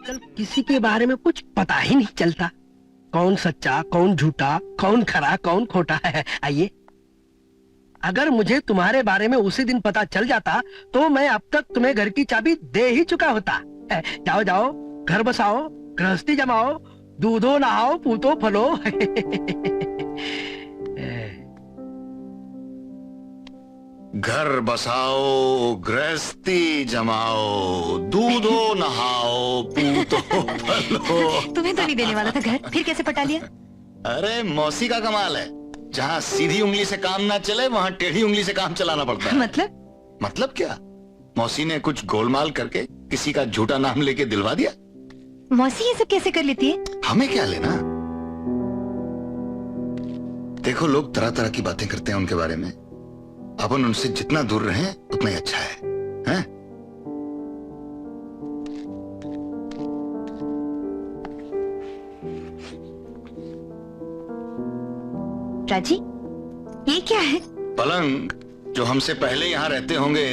आजकल किसी के बारे में कुछ पता ही नहीं चलता, कौन सच्चा कौन झूठा, कौन खरा कौन खोटा है। आइए, अगर मुझे तुम्हारे बारे में उसी दिन पता चल जाता तो मैं अब तक तुम्हें घर की चाबी दे ही चुका होता। जाओ जाओ, घर बसाओ, गृहस्थी जमाओ, दूधो नहाओ, पूतो फलो। घर बसाओ, गृहस्थी जमाओ, दूधो नहाओ, पूतो फलो। तुम्हें तो नहीं देने वाला था घर, फिर कैसे पटा लिया? अरे मौसी का कमाल है, जहाँ सीधी उंगली से काम ना चले वहाँ टेढ़ी उंगली से काम चलाना पड़ता है। मतलब क्या? मौसी ने कुछ गोलमाल करके किसी का झूठा नाम लेके दिलवा दिया। मौसी ये सब कैसे कर लेती है? हमें क्या लेना? देखो, लोग तरह तरह की बातें करते हैं उनके बारे में, अपन उनसे जितना दूर रहें उतना ही अच्छा है, हैं? राजी, ये क्या है? पलंग, जो हमसे पहले यहाँ रहते होंगे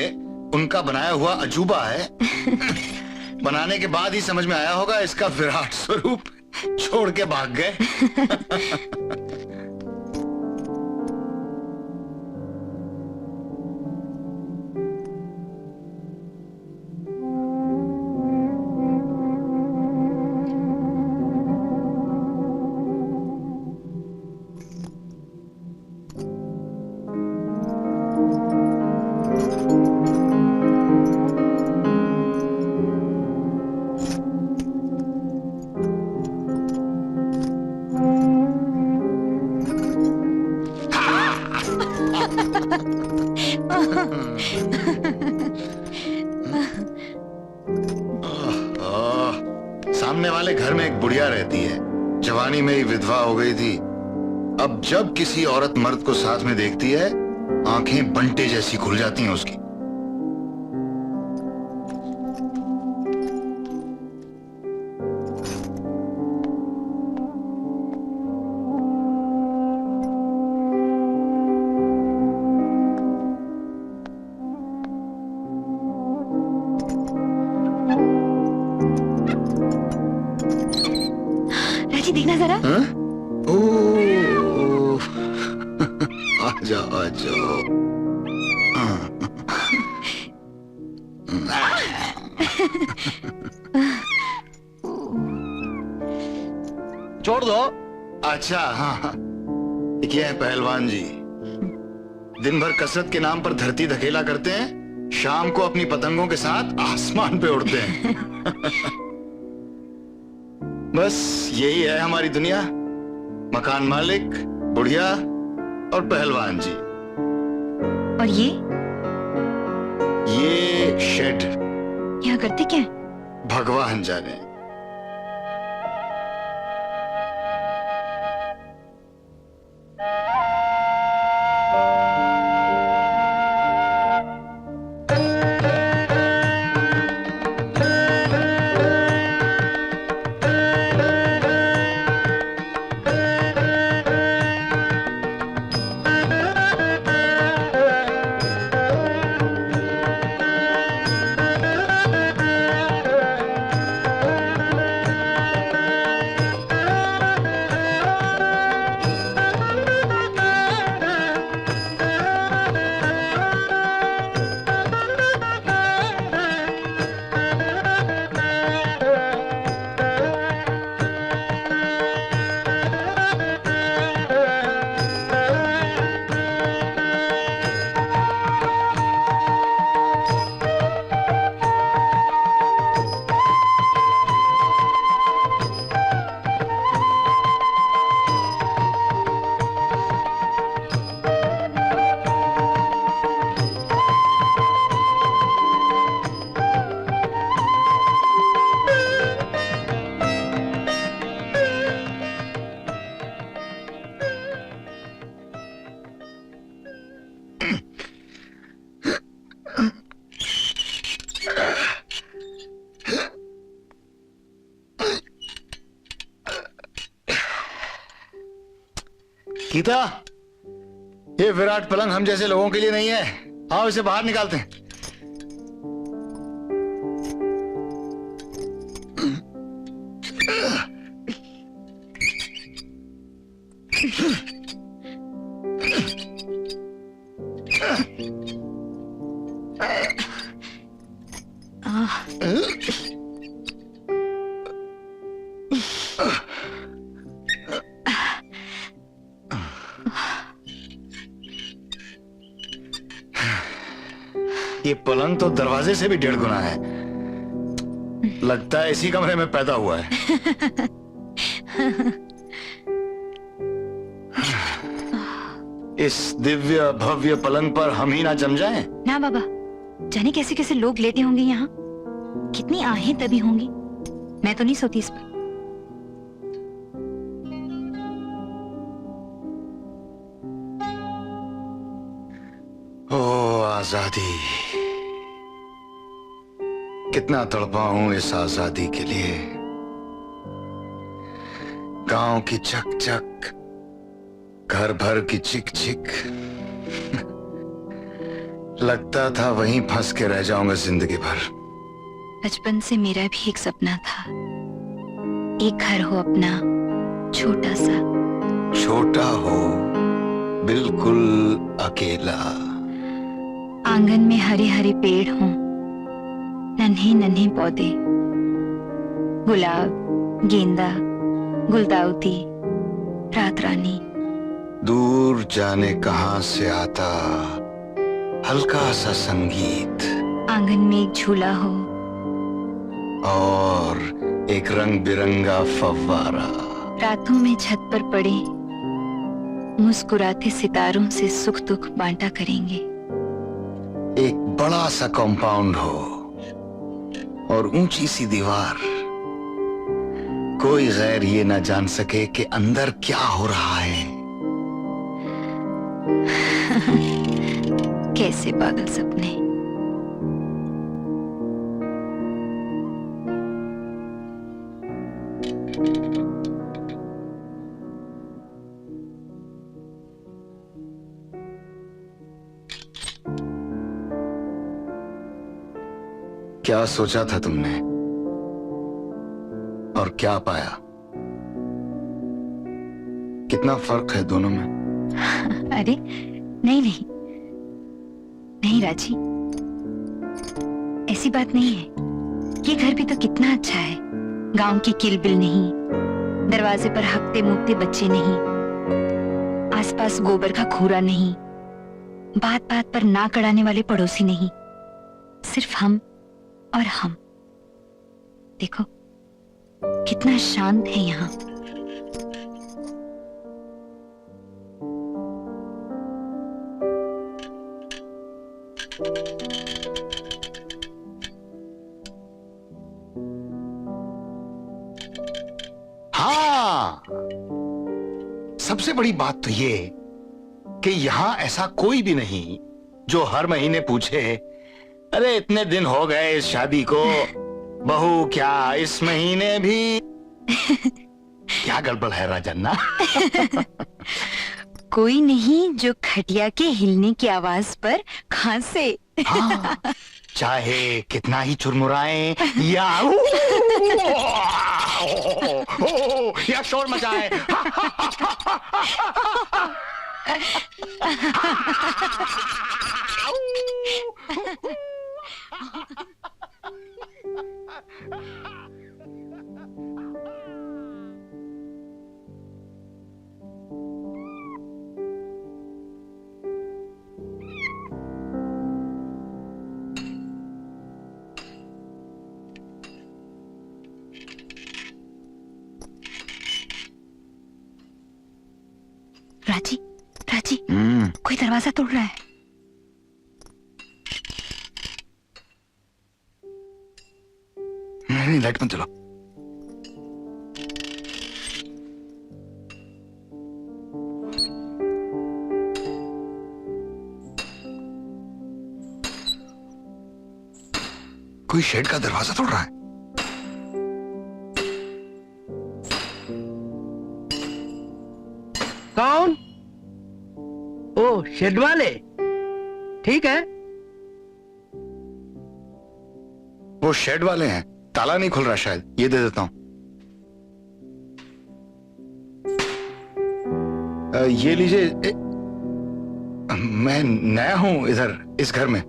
उनका बनाया हुआ अजूबा है। बनाने के बाद ही समझ में आया होगा इसका विराट स्वरूप छोड़ के भाग गए। सामने वाले घर में एक बुढ़िया रहती है, जवानी में ही विधवा हो गई थी। अब जब किसी औरत मर्द को साथ में देखती है, आंखें बंटे जैसी खुल जाती हैं उसकी। देखना जरा। आ जाओ आ जाओ। छोड़ दो। अच्छा, हाँ, ये है पहलवान जी। दिन भर कसरत के नाम पर धरती धकेला करते हैं, शाम को अपनी पतंगों के साथ आसमान पे उड़ते हैं। बस यही है हमारी दुनिया, मकान मालिक, बुढ़िया और पहलवान जी। और ये शेड यहाँ करते क्या? भगवान जाने। गीता, ये विराट पलंग हम जैसे लोगों के लिए नहीं है। आओ इसे बाहर निकालते हैं। ये पलंग तो दरवाजे से भी 1.5 गुना है। लगता है इसी कमरे में पैदा हुआ है। इस दिव्य भव्य पलंग पर हम ही ना जम जाएं? ना बाबा, जाने कैसे कैसे लोग लेटे होंगे यहाँ, कितनी आहें तभी होंगी। मैं तो नहीं सोती इस पर। ओ आजादी, कितना तड़पा हूं इस आजादी के लिए। गांव की चक चक, घर भर की चिक चिक। लगता था वहीं फंस के रह जाऊंगा जिंदगी भर। बचपन से मेरा भी एक सपना था, एक घर हो अपना, छोटा सा। छोटा हो, बिल्कुल अकेला। आंगन में हरे हरे पेड़ हों, नन्हे नन्हे पौधे, गुलाब, गेंदा, गुलदाउदी, रात रानी। दूर जाने कहां से आता हल्का सा संगीत। आंगन में एक झूला हो और एक रंग बिरंगा फव्वारा। रातों में छत पर पड़े मुस्कुराते सितारों से सुख दुख बांटा करेंगे। एक बड़ा सा कंपाउंड हो और ऊंची सी दीवार। कोई गैर ये ना जान सके कि अंदर क्या हो रहा है। कैसे पागल सपने। क्या सोचा था तुमने और क्या पाया? कितना फर्क है दोनों में? अरे नहीं नहीं नहीं राजी, ऐसी बात नहीं है। ये घर भी तो कितना अच्छा है। गांव की किलबिल नहीं, दरवाजे पर हफ्ते मुफ्ते बच्चे नहीं, आसपास गोबर का खूरा नहीं, बात बात पर नाक अड़ाने वाले पड़ोसी नहीं, सिर्फ हम और हम। देखो कितना शांत है यहाँ। हाँ, सबसे बड़ी बात तो ये कि यहां ऐसा कोई भी नहीं जो हर महीने पूछे, अरे इतने दिन हो गए इस शादी को, बहू क्या इस महीने भी? क्या गड़बड़ है राजन्ना? कोई नहीं जो खटिया के हिलने की आवाज पर खांसे। हाँ, चाहे कितना ही चुरमुराए या शोर मचाए। राजी, राजी, कोई दरवाजा तोड़ रहा है। नहीं, लाइट मत जलाओ। कोई शेड का दरवाजा तोड़ रहा है। कौन? ओ शेड वाले, ठीक है। वो शेड वाले हैं, ताला नहीं खुल रहा शायद, ये दे देता हूं। ये लीजिए। मैं नया हूं इधर, इस घर में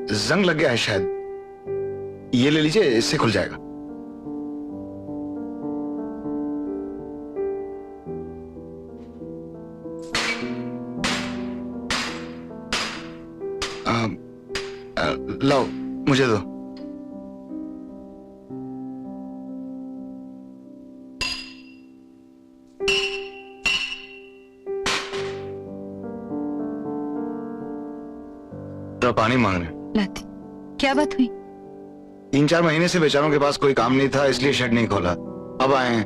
जंग लग गया है शायद। ये ले लीजिए, इससे खुल जाएगा। लाओ, मुझे दो। तो पानी मांग रहे हैं। लाती। क्या बात हुई? 3-4 महीने से बेचारों के पास कोई काम नहीं था, इसलिए शेड नहीं खोला। अब आए हैं।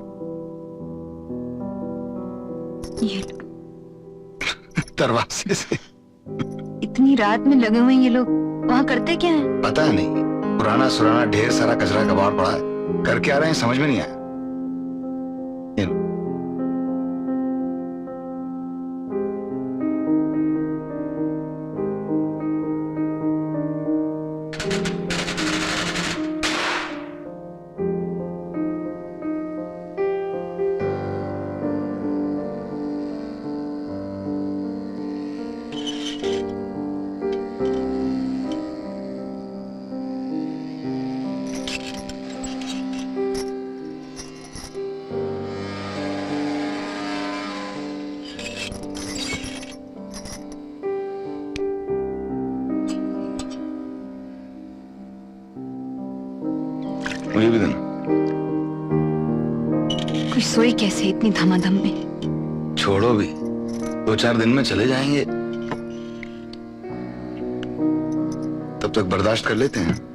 ये दरवाजे से। इतनी रात में लगे हुए ये लोग वहाँ करते क्या है? पता नहीं, पुराना सुराना ढेर सारा कचरा कबाड़ पड़ा है। करके आ रहे हैं, समझ में नहीं आया। ये लो। मुझे भी देना। कोई सोई कैसे इतनी धमाधम में? छोड़ो भी, 2-4 दिन में चले जाएंगे, तब तक बर्दाश्त कर लेते हैं।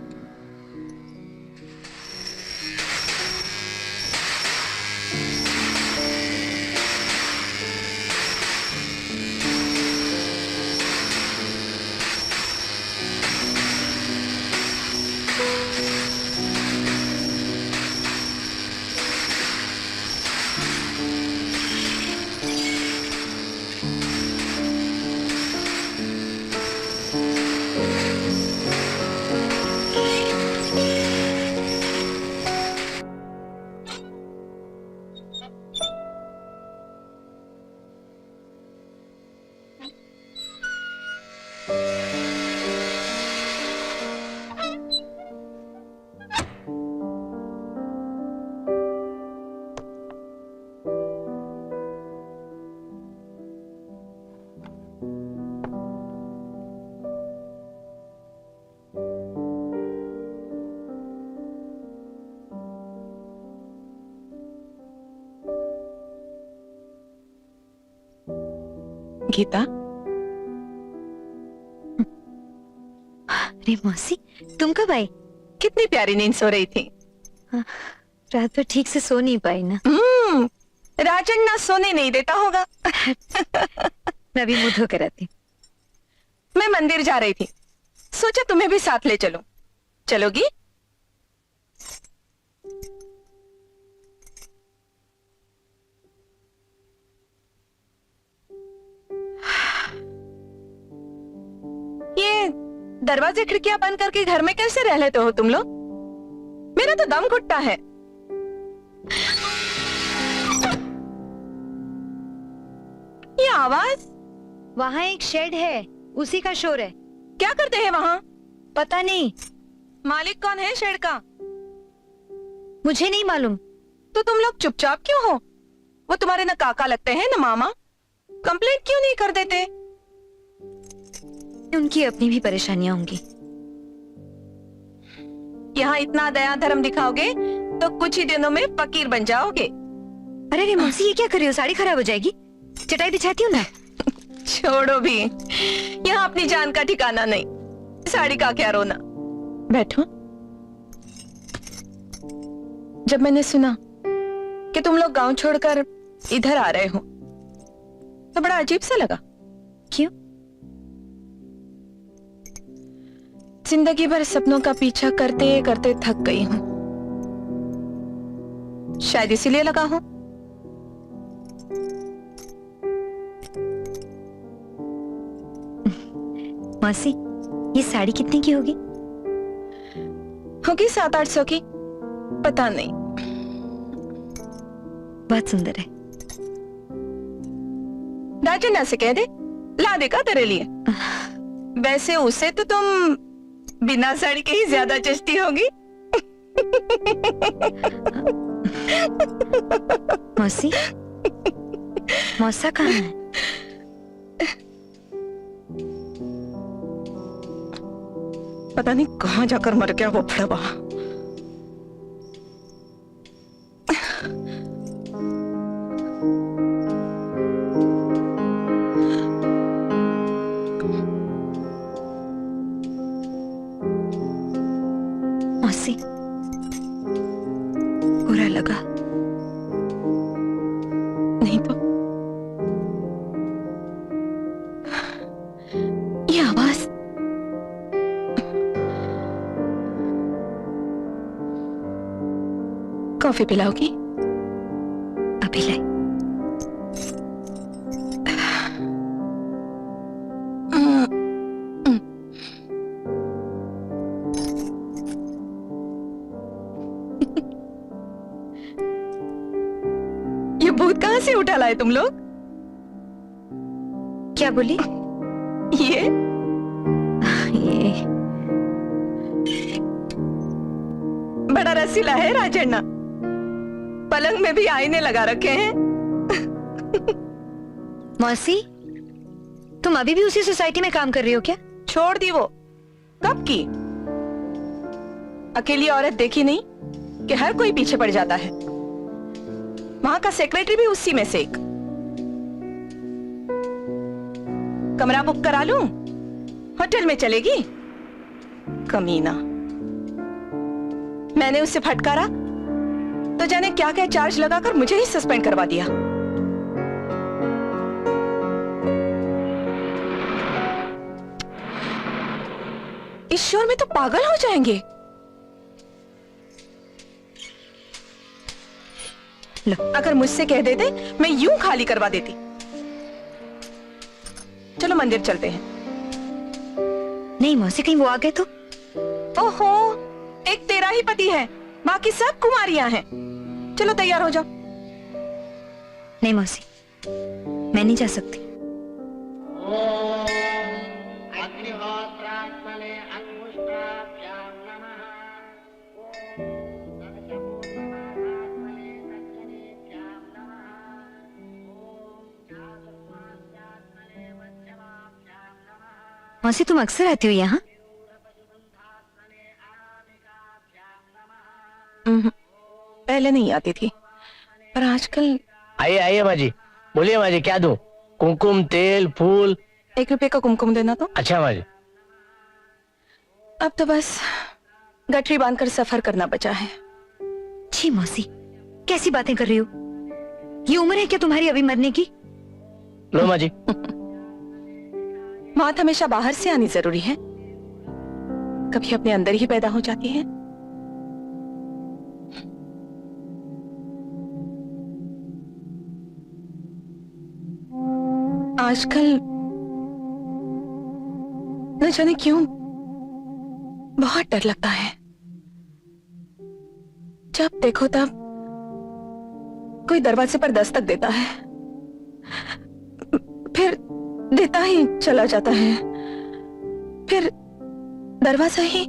गीता। अरे मौसी, तुम कब आई? कितनी प्यारी नींद सो रही थी। रात भर ठीक से सो नहीं पाई ना। राजन ना सोने नहीं देता होगा। मैं भी मुंह धो कर आती। मैं मंदिर जा रही थी, सोचा तुम्हें भी साथ ले चलूं। चलोगी? ये दरवाजे खिड़कियां बंद करके घर में कैसे रह लेते हो तुम लोग? मेरा तो दम घुटता है। ये आवाज? वहाँ एक शेड है, उसी का शोर है। क्या करते हैं वहाँ? पता नहीं, मालिक कौन है शेड का? मुझे नहीं मालूम। तो तुम लोग चुपचाप क्यों हो? वो तुम्हारे न काका लगते हैं न मामा। कंप्लेंट क्यों नहीं कर देते? उनकी अपनी भी परेशानियां होंगी। यहाँ इतना दया धर्म दिखाओगे तो कुछ ही दिनों में फकीर बन जाओगे। अरे रे मौसी, ये क्या कर रही हो? साड़ी खराब हो जाएगी। चटाई बिछाती हूँ ना। छोड़ो भी, यहाँ अपनी जान का ठिकाना नहीं। साड़ी का क्या रोना। बैठो। जब मैंने सुना कि तुम लोग गांव छोड़कर इधर आ रहे हो तो बड़ा अजीब सा लगा। क्यों? जिंदगी भर सपनों का पीछा करते करते थक गई हूं, शायद इसीलिए लगा हूं। मौसी, ये साड़ी कितने की होगी? होगी 700-800 की, पता नहीं। बहुत सुंदर है। राजन्ना से कह दे ला देगा तेरे लिए। वैसे उसे तो तुम बिना साड़ी के ही ज्यादा जचती होगी। मौसी, मौसा कहाँ है? पता नहीं कहाँ जाकर मर गया वो भड़वा। मौसी, बुरा लगा? नहीं तो ये आवाज कॉफी पिलाओगी? अभी लाई। ये भूत कहाँ से उठा लाए तुम लोग? क्या बोली? ये बड़ा रसीला है राजन्ना। पलंग में भी आईने लगा रखे हैं। मौसी, तुम अभी भी उसी सोसाइटी में काम कर रही हो क्या? छोड़ दी वो कब की। अकेली औरत देखी नहीं कि हर कोई पीछे पड़ जाता है। वहां का सेक्रेटरी भी उसी में से एक। कमरा बुक करा लूं? होटल में चलेगी? कमीना। मैंने उससे फटकारा तो जाने क्या क्या चार्ज लगाकर मुझे ही सस्पेंड करवा दिया। इस शोर में तो पागल हो जाएंगे। लो, अगर मुझसे कह देते मैं यूं खाली करवा देती। चलो मंदिर चलते हैं। नहीं मौसी, कहीं वो आ गए तो? ओहो, एक तेरा ही पति है, बाकी सब कुमारियां हैं। चलो तैयार हो जाओ। नहीं मौसी, मैं नहीं जा सकती। मौसी, तुम अक्सर आती हो यहाँ? पहले नहीं आती थी, पर आजकल। आइए आइए माँ जी, बोलिए माँ जी, क्या दूं? कुमकुम, तेल, फूल? 1 रुपए का कुमकुम देना तो। अच्छा माँ जी। अब तो बस गठरी बांधकर सफर करना बचा है। छी मौसी, कैसी बातें कर रही हो? ये उम्र है क्या तुम्हारी अभी मरने की? लो माँ जी। मौत हमेशा बाहर से आनी जरूरी है, कभी अपने अंदर ही पैदा हो जाती है। आजकल न जाने क्यों बहुत डर लगता है। जब देखो तब कोई दरवाजे पर दस्तक देता है, फिर देता ही चला जाता है, फिर दरवाजा ही।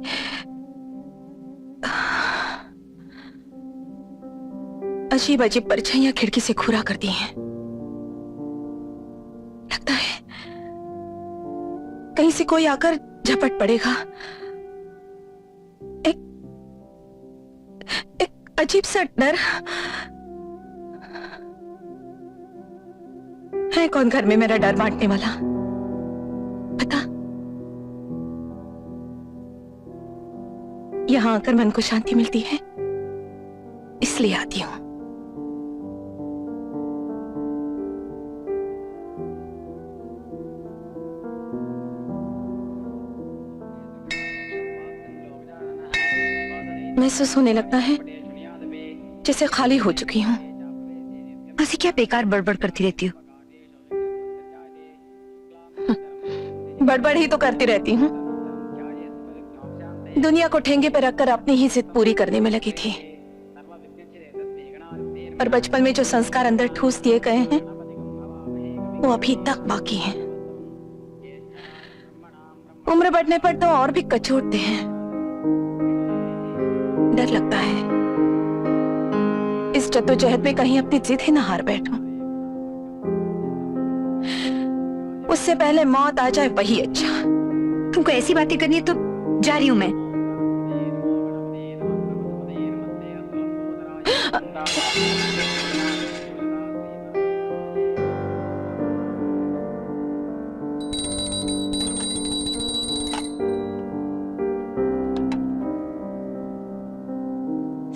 अजीब अजीब परछाइयां खिड़की से घूरा करती हैं। लगता है कहीं से कोई आकर झपट पड़ेगा। एक अजीब सा डर है। कौन घर में मेरा डर बांटने वाला? पता, यहां आकर मन को शांति मिलती है, इसलिए आती हूं। महसूस होने लगता है जैसे खाली हो चुकी हूं। मौसी, क्या बेकार बड़बड़ करती रहती हो? बड़बड़ ही तो करती रहती हूँ। दुनिया को ठेंगे पर रखकर अपनी ही जिद पूरी करने में लगी थी, पर बचपन में जो संस्कार अंदर ठूस दिए गए हैं वो अभी तक बाकी हैं। उम्र बढ़ने पर तो और भी कचोटते हैं। डर लगता है इस जद्दोजहद में कहीं अपनी जिद ही ना हार बैठूं। उससे पहले मौत आ जाए वही अच्छा। तुमको ऐसी बातें करनी है तो जा रही हूं मैं।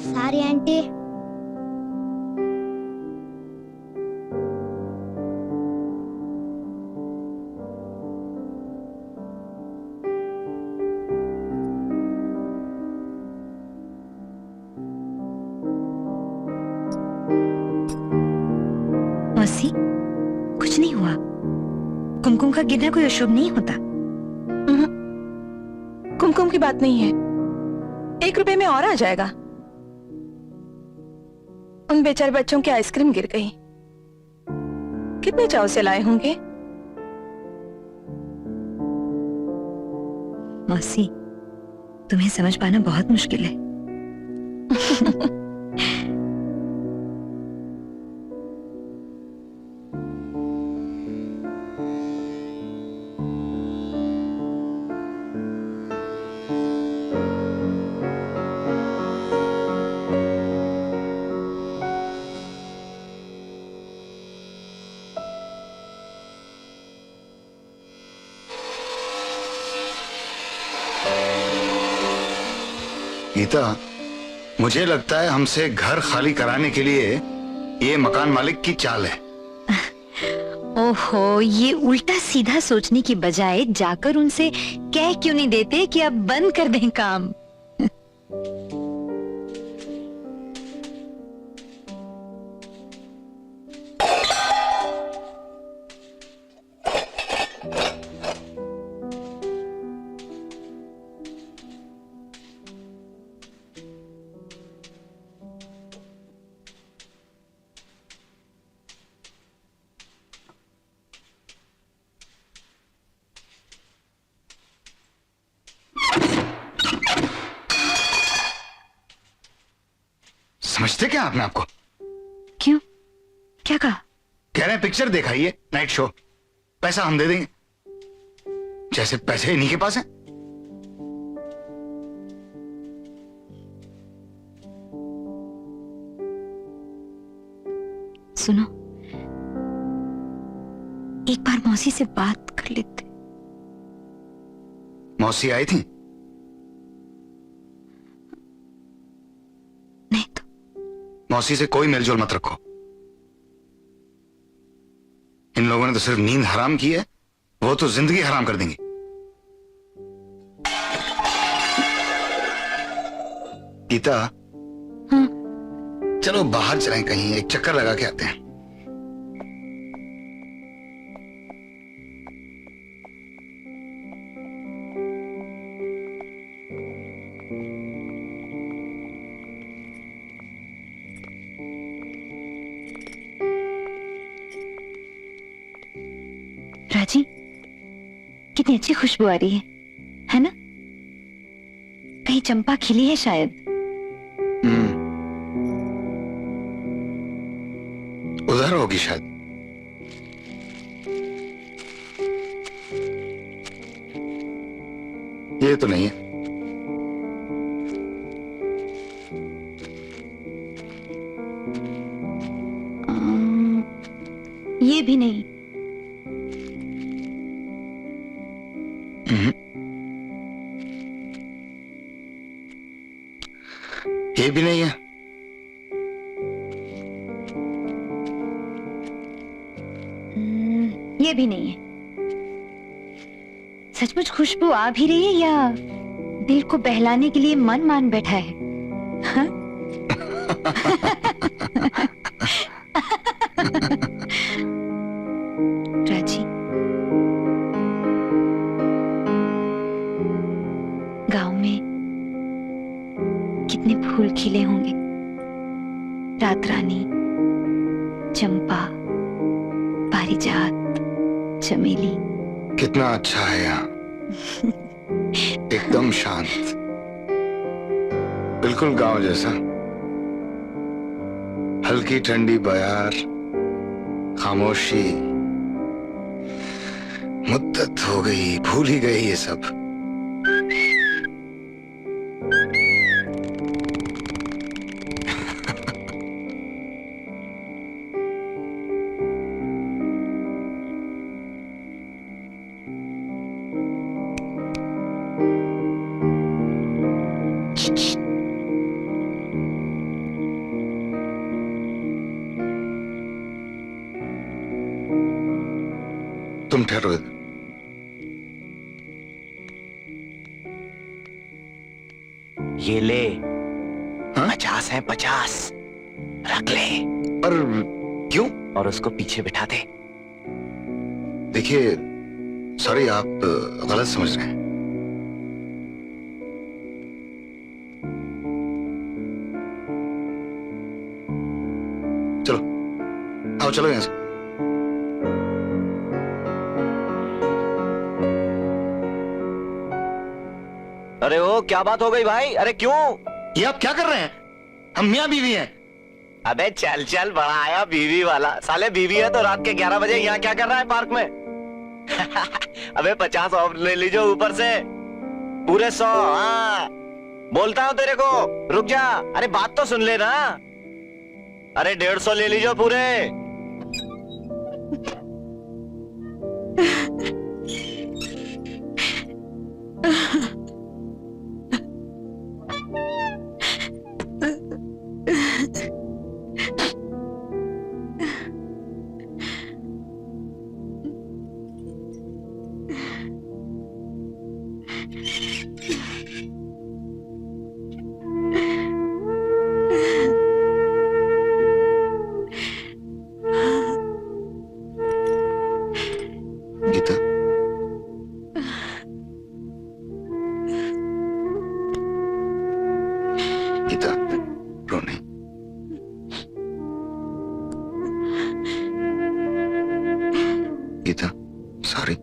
सारी आंटी। मौसी, कुछ नहीं हुआ। कुमकुम का गिरना कोई अशुभ नहीं होता। कुमकुम की बात नहीं है। 1 रुपए में और आ जाएगा। उन बेचारे बच्चों की आइसक्रीम गिर गई। कितने चाव से लाए होंगे। मौसी, तुम्हें समझ पाना बहुत मुश्किल है। गीता, मुझे लगता है हमसे घर खाली कराने के लिए ये मकान मालिक की चाल है। ओहो, ये उल्टा सीधा सोचने की बजाय जाकर उनसे कह क्यों नहीं देते कि अब बंद कर दें काम। समझते क्या आपने आपको? क्यों? क्या कहा? कह रहे हैं पिक्चर दिखाइए, नाइट शो, पैसा हम दे देंगे। जैसे पैसे इन्हीं के पास हैं। सुनो, एक बार मौसी से बात कर लेते। मौसी आई थी? नहीं तो। मौसी से कोई मेलजोल मत रखो। इन लोगों ने तो सिर्फ नींद हराम की है, वो तो जिंदगी हराम कर देंगी। गीता, हाँ? चलो बाहर चलें, कहीं एक चक्कर लगा के आते हैं। राजी, कितनी अच्छी खुशबू आ रही है ना? कहीं चंपा खिली है शायद। उधर होगी शायद। ये तो नहीं है। ये भी नहीं। ये भी नहीं है। ये भी नहीं है। सचमुच खुशबू आ भी रही है या दिल को बहलाने के लिए मन मान बैठा है? हाँ? राजी, गांव में कितने फूल खिले होंगे। रात रानी, चंपा, पारिजात, चमेली। कितना अच्छा है यहाँ, एकदम शांत, बिल्कुल गांव जैसा। हल्की ठंडी बयार, खामोशी। मुद्दत हो गई, भूल ही गई ये सब। तुम ठहरो इधर। ये ले। हाँ? 50 है, 50 रख ले। पर क्यों? और उसको पीछे बिठा दे। देखिए, सॉरी, आप गलत समझ रहे हैं। चलो आओ, चलो यहां से। अरे ओ, क्या बात हो गई भाई? अरे क्यों? ये आप क्या कर रहे हैं? हम मियां बीवी हैं। अबे चल चल, बड़ा आया बीवी वाला। साले बीवी है तो रात के 11 बजे यहाँ क्या कर रहा है पार्क में? अबे 50 ऑफ ले लीजिए ऊपर से, पूरे 100। हाँ बोलता हूँ तेरे को, रुक जा। अरे बात तो सुन ले ना। अरे 150 ले लीजिए पूरे। गीता, गीता, रो नहीं। गीता, सॉरी।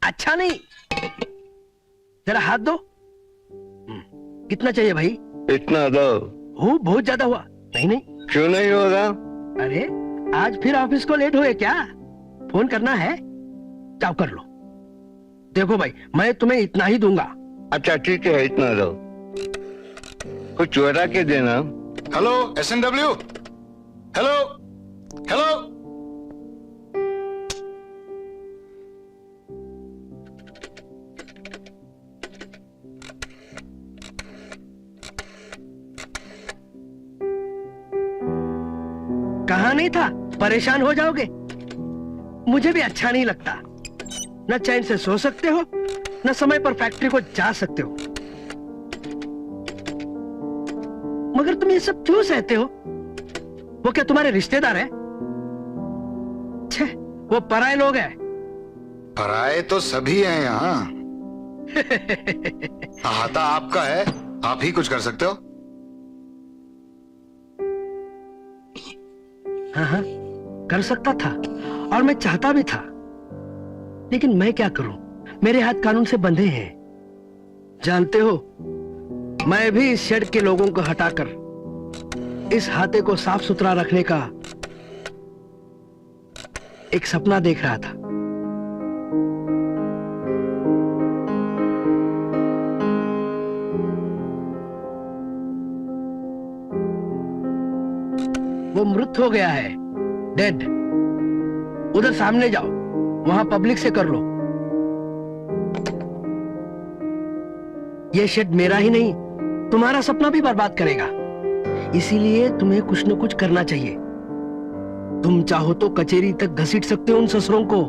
अच्छा नहीं, जरा हाथ दो। कितना चाहिए भाई? इतना दो। हो, बहुत ज्यादा हुआ। नहीं नहीं। क्यों नहीं होगा? अरे आज फिर ऑफिस को लेट हुए क्या? फोन करना है? जाओ कर लो। देखो भाई, मैं तुम्हें इतना ही दूंगा। अच्छा ठीक है, इतना दो। कुछ चुरा के देना। Hello SNW, hello hello. कहा नहीं था परेशान हो जाओगे? मुझे भी अच्छा नहीं लगता। न चैन से सो सकते हो, न समय पर फैक्ट्री को जा सकते हो। मगर तुम ये सब क्यों सहते हो? वो क्या तुम्हारे रिश्तेदार हैं? छे, वो पराये लोग हैं। पराये तो सभी हैं यहाँ। अहाता आपका है, आप ही कुछ कर सकते हो। हाँ हाँ, कर सकता था और मैं चाहता भी था, लेकिन मैं क्या करूं? मेरे हाथ कानून से बंधे हैं। जानते हो, मैं भी इस शेड के लोगों को हटाकर इस हाथे को साफ सुथरा रखने का एक सपना देख रहा था। वो मृत हो गया है, डेड। उधर सामने जाओ, वहां पब्लिक से कर लो। ये शेड मेरा ही नहीं, तुम्हारा सपना भी बर्बाद करेगा। इसीलिए तुम्हें कुछ न कुछ करना चाहिए। तुम चाहो तो कचेरी तक घसीट सकते हो उन ससुरों को।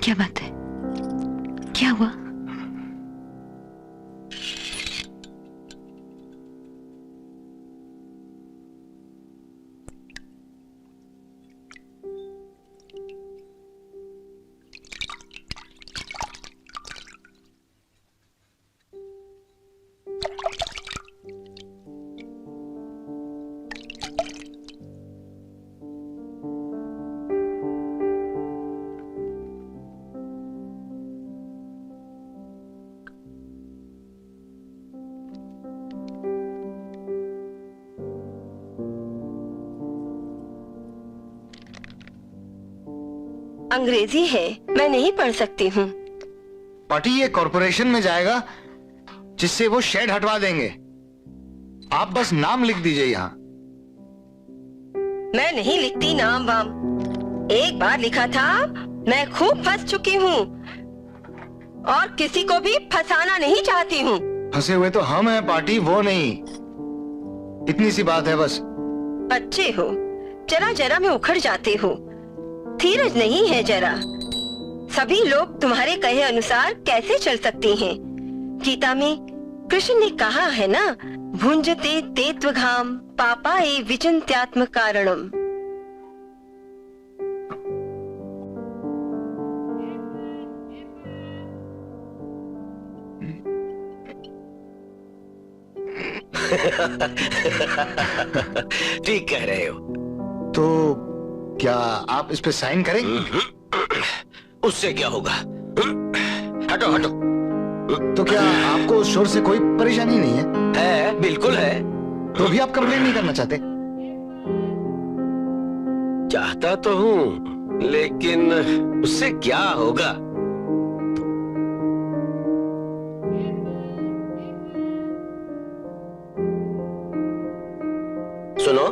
क्या बात है? क्या हुआ? अंग्रेजी है, मैं नहीं पढ़ सकती हूँ। पार्टी ये कॉर्पोरेशन में जाएगा जिससे वो शेड हटवा देंगे। आप बस नाम लिख दीजिए यहाँ। मैं नहीं लिखती नाम वाम। एक बार लिखा था, मैं खूब फंस चुकी हूँ और किसी को भी फंसाना नहीं चाहती हूँ। फंसे हुए तो हम हैं पार्टी, वो नहीं। इतनी सी बात है बस। बच्चे हो, जरा जरा में उखड़ जाते हो। धीरज नहीं है जरा। सभी लोग तुम्हारे कहे अनुसार कैसे चल सकते हैं? गीता में कृष्ण ने कहा है ना, भुंजते तेत्वघाम पापाए विचिन्त्यात्म कारणम। ठीक कह रहे हो। तो क्या आप इस पे साइन करेंगे? उससे क्या होगा? हटो हटो। तो क्या आपको उस शोर से कोई परेशानी नहीं है? है, बिल्कुल है। तो भी आप कंप्लेन नहीं करना चाहते? चाहता तो हूँ, लेकिन उससे क्या होगा? सुनो,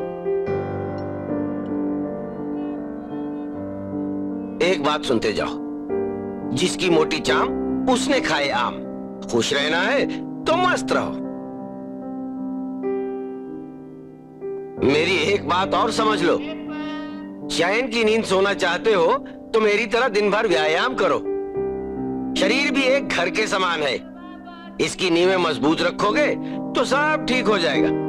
एक बात सुनते जाओ। जिसकी मोटी चाम उसने खाए आम। खुश रहना है तो मस्त रहो। मेरी एक बात और समझ लो, चैन की नींद सोना चाहते हो तो मेरी तरह दिन भर व्यायाम करो। शरीर भी एक घर के समान है, इसकी नींवें मजबूत रखोगे तो सब ठीक हो जाएगा।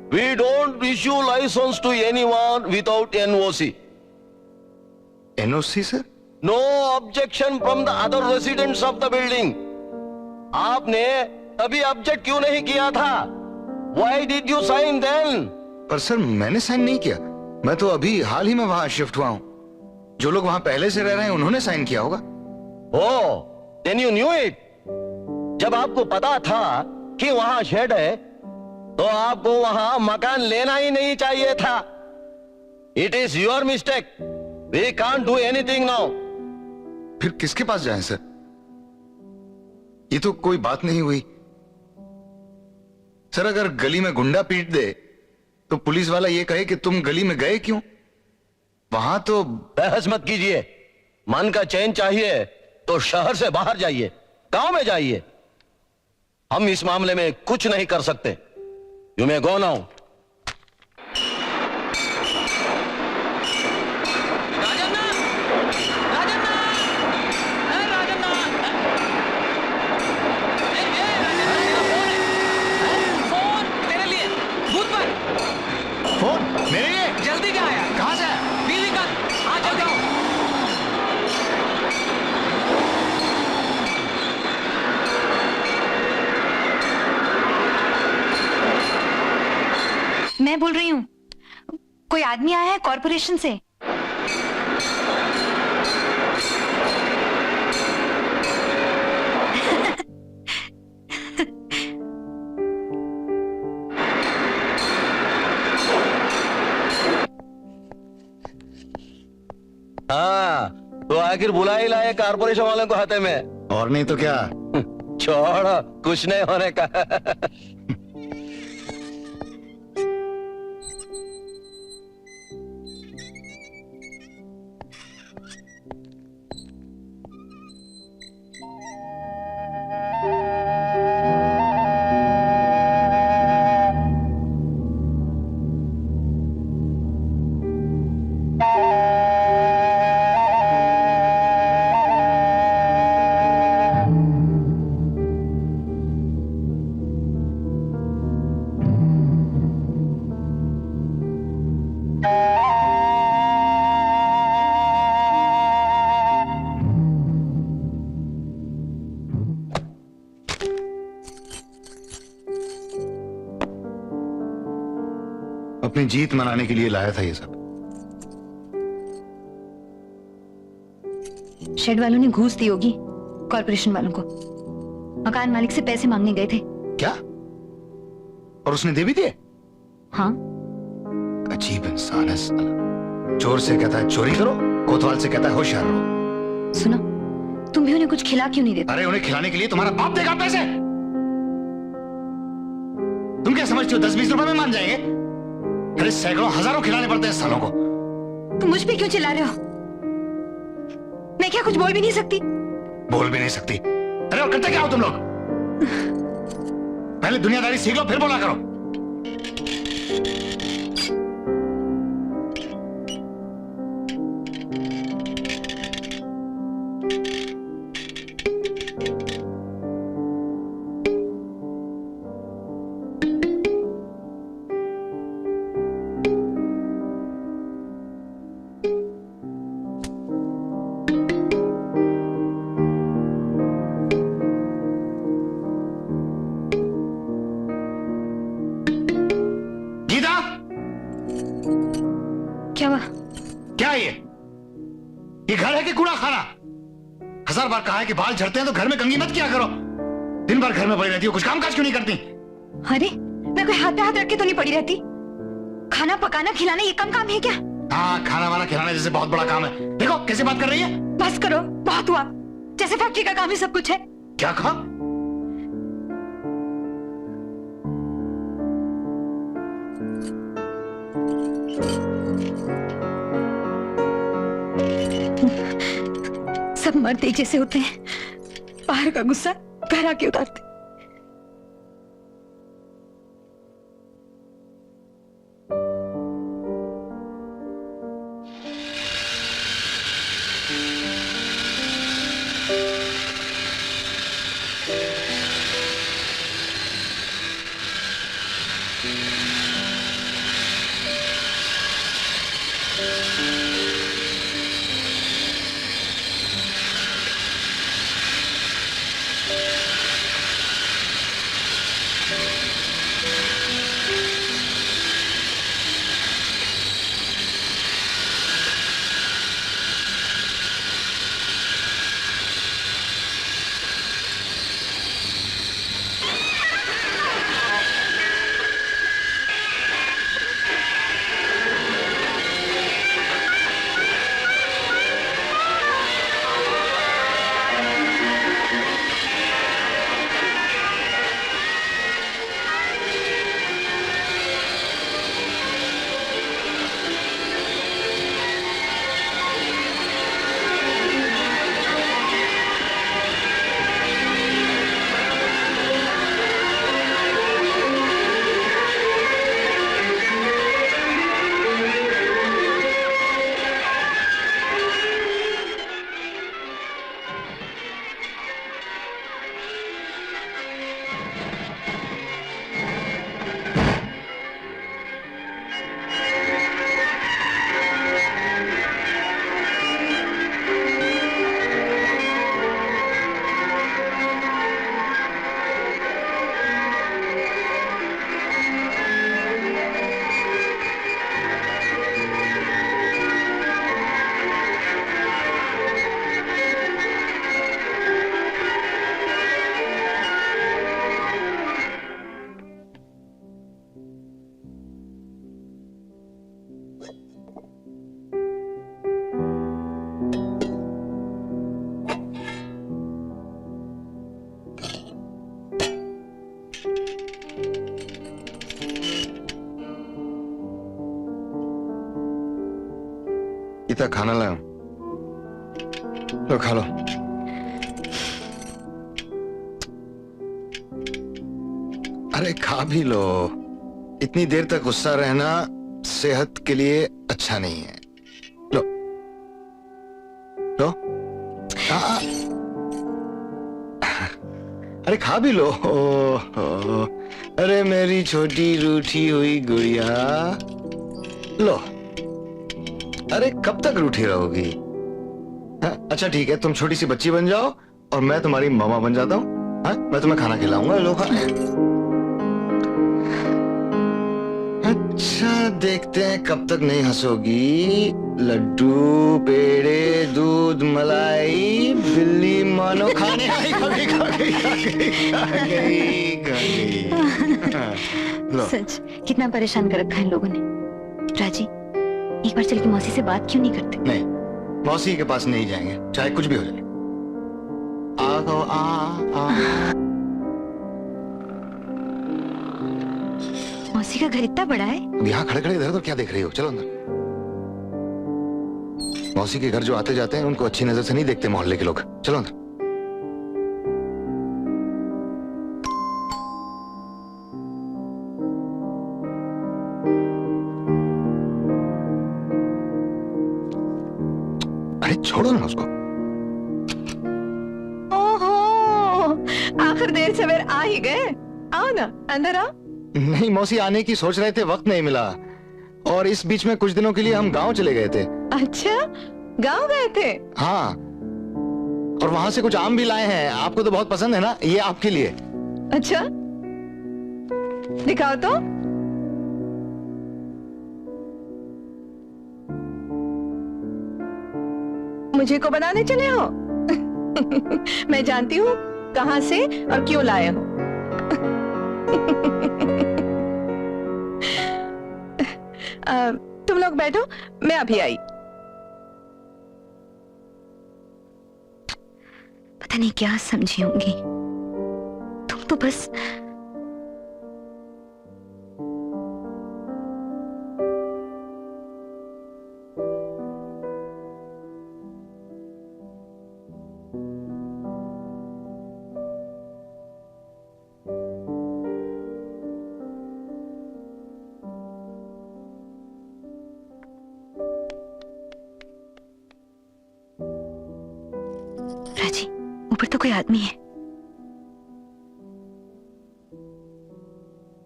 We don't issue license to anyone without NOC. NOC sir? No objection from the other residents of the building. आपने अभी ऑब्जेक्ट क्यों नहीं किया था? Why did you sign then? पर सर मैंने साइन नहीं किया। मैं तो अभी हाल ही में वहां शिफ्ट हुआ हूँ। जो लोग वहां पहले से रह रहे हैं उन्होंने साइन किया होगा। Oh, then you knew it. जब आपको पता था कि वहां शेड है तो आपको वहां मकान लेना ही नहीं चाहिए था। It is your mistake. We can't do anything now. फिर किसके पास जाएं सर? ये तो कोई बात नहीं हुई। सर अगर गली में गुंडा पीट दे तो पुलिस वाला ये कहे कि तुम गली में गए क्यों? वहां तो बहस मत कीजिए। मन का चैन चाहिए तो शहर से बाहर जाइए, गांव में जाइए। हम इस मामले में कुछ नहीं कर सकते। You may go now. Rajanna! Rajanna! मैं बोल रही हूँ। कोई आदमी आया है कॉरपोरेशन से। हाँ, तो आखिर बुला ही लाए कारपोरेशन वालों को हाथे में। और नहीं तो क्या। छोड़ो, कुछ नहीं होने का। अपनी जीत मनाने के लिए लाया था ये सब। शेड वालों ने घूस दी होगी कॉरपोरेशन वालों को। मकान मालिक से पैसे मांगने गए थे। क्या? और उसने दे भी दिए? हाँ। अजीब इंसान है साला। चोर से कहता है चोरी करो, कोतवाल से कहता है होशियार रहो। सुनो, तुम भी उन्हें कुछ खिला क्यों नहीं देते? अरे उन्हें खिलाने के लिए तुम्हारा बाप देगा पैसे। तुम क्या समझती हो 10-20 रुपए में मान जाएंगे? अरे सैकड़ों हजारों खिलाने पड़ते हैं सालों को। तुम मुझ पे क्यों चिल्ला रहे हो? मैं क्या कुछ बोल भी नहीं सकती? बोल भी नहीं सकती? अरे और करते क्या हो तुम लोग? पहले दुनियादारी सीख लो फिर बोला करो। क्या हुआ? क्या ये घर है कि कूड़ा खाना? 1000 बार कहा है कि बाल झड़ते हैं तो घर में कंघी मत किया करो। दिन भर घर में पड़ी रहती हो, कुछ काम काज क्यों नहीं करती? अरे मैं कोई हाथ पे हाथ रख के तो नहीं पड़ी रहती। खाना पकाना खिलाना ये कम काम है क्या? हाँ, खाना वाना खिलाना जैसे बहुत बड़ा काम है। देखो कैसे बात कर रही है। बस करो, बहुत हुआ। जैसे फैक्ट्री का काम ही सब कुछ है। क्या कहा? सब मर्द एक जैसे होते हैं, बाहर का गुस्सा घर आके उतारते। गीता खाना लाओ, लो खा लो। अरे खा भी लो, इतनी देर तक गुस्सा रहना सेहत के लिए अच्छा नहीं है। लो लो। अरे खा भी लो। अरे मेरी छोटी रूठी हुई गुड़िया, लो। अरे कब तक रूठी रहोगी? अच्छा ठीक है, तुम छोटी सी बच्ची बन जाओ और मैं तुम्हारी मामा बन जाता हूँ। मैं तुम्हें खाना खिलाऊंगा, लो खा। अच्छा देखते हैं कब तक नहीं हंसोगी। लड्डू, पेड़े, दूध, मलाई, बिल्ली मानो खाने आई। खा गई, खा गई, खा गई, खा गई, खा गई। लो। सच कितना परेशान कर रखा है इन लोगों ने। राजी, एक बार चल के मौसी से बात क्यों नहीं करते? नहीं, मौसी के पास नहीं जाएंगे, चाहे कुछ भी हो जाए। मौसी का घर इतना बड़ा है? अब यहाँ खड़े खड़े इधर तो क्या देख रही हो? चलो अंदर। मौसी के घर जो आते जाते हैं उनको अच्छी नजर से नहीं देखते मोहल्ले के लोग। चलो अंदर। अरे छोड़ो ना उसको। ओहो, आखिर देर सवेर आ ही गए। आओ ना, अंदर आओ। नहीं मौसी, आने की सोच रहे थे, वक्त नहीं मिला, और इस बीच में कुछ दिनों के लिए हम गांव चले गए थे। अच्छा, गांव गए थे? हाँ, और वहां से कुछ आम भी लाए हैं, आपको तो बहुत पसंद है ना, ये आपके लिए। अच्छा, दिखाओ तो। मुझे को बनाने चले हो? मैं जानती हूँ कहाँ से और क्यों लाए हो। तुम लोग बैठो, मैं अभी आई। पता नहीं क्या समझी होंगी। तुम तो बस राजी, ऊपर तो कोई आदमी है।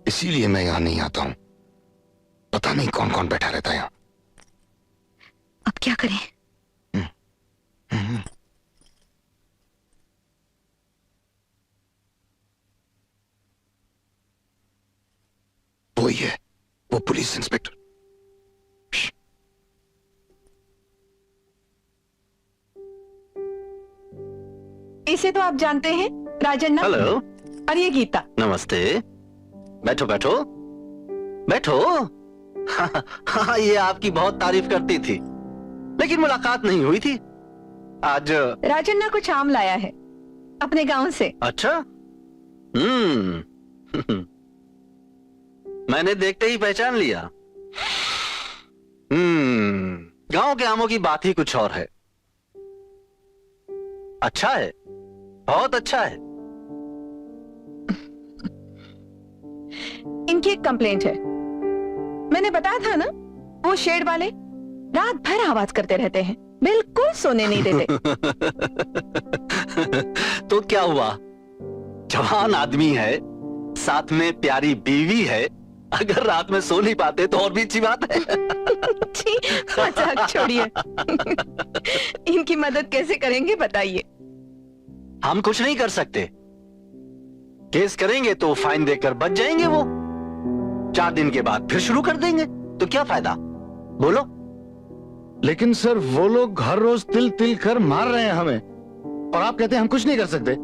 इसीलिए मैं यहाँ नहीं आता हूँ, पता नहीं कौन कौन बैठा रहता है यहाँ। अब क्या करें? वो ही है, वो पुलिस इंस्पेक्टर। इसे तो आप जानते हैं, राजन ना? हेलो। और ये गीता। नमस्ते। बैठो बैठो बैठो। हाँ, ये आपकी बहुत तारीफ करती थी, लेकिन मुलाकात नहीं हुई थी। आज राजन ना कुछ आम लाया है अपने गांव से। अच्छा। मैंने देखते ही पहचान लिया। गांव के आमों की बात ही कुछ और है। अच्छा है, बहुत अच्छा है। इनकी एक कंप्लेंट है। मैंने बताया था ना, वो शेड वाले रात भर आवाज करते रहते हैं, बिल्कुल सोने नहीं देते। तो क्या हुआ, जवान आदमी है, साथ में प्यारी बीवी है, अगर रात में सो नहीं पाते तो और भी अच्छी बात है। छी, मजाक छोड़िए। इनकी मदद कैसे करेंगे बताइए? हम कुछ नहीं कर सकते। केस करेंगे तो फाइन देकर बच जाएंगे वो। 4 दिन के बाद फिर शुरू कर देंगे, तो क्या फायदा, बोलो? लेकिन सर, वो लोग हर रोज तिल तिल कर मार रहे हैं हमें, और आप कहते हैं हम कुछ नहीं कर सकते।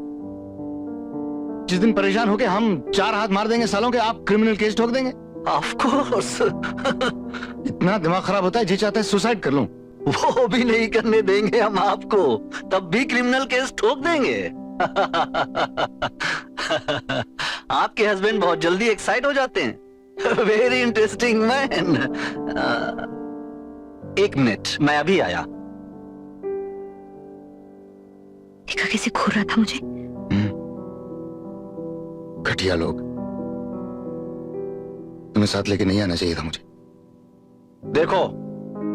जिस दिन परेशान होके हम 4 हाथ मार देंगे सालों के, आप क्रिमिनल केस ठोक देंगे। Of course. इतना दिमाग खराब होता है, जी चाहता है सुसाइड कर लूं। वो भी नहीं करने देंगे हम आपको, तब भी क्रिमिनल केस ठोक देंगे। आपके हस्बैंड बहुत जल्दी एक्साइट हो जाते हैं। Very interesting man. एक मिनट, मैं अभी आया। देखा कैसे घूर रहा था मुझे। घटिया लोग। तुम्हें साथ लेके नहीं आना चाहिए था मुझे। देखो,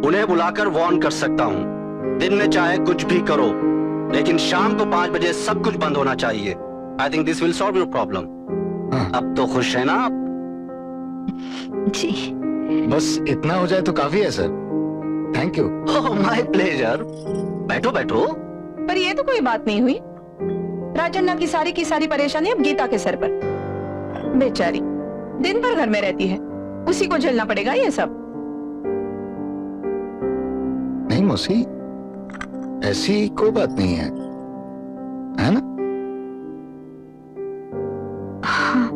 उन्हें बुलाकर वार्न कर सकता हूँ, दिन में चाहे कुछ भी करो, लेकिन शाम को 5 बजे सब कुछ बंद होना चाहिए। I think this will solve your problem. अब तो खुश है ना आप? जी। बस इतना हो जाए तो काफी है sir. Thank you. Oh my pleasure. बैठो बैठो। पर ये तो कोई बात नहीं हुई। राजन्ना की सारी परेशानी अब गीता के सर पर। बेचारी दिन भर घर में रहती है, उसी को झेलना पड़ेगा ये सब। नहीं मौसी, ऐसी कोई बात नहीं है ना? हाँ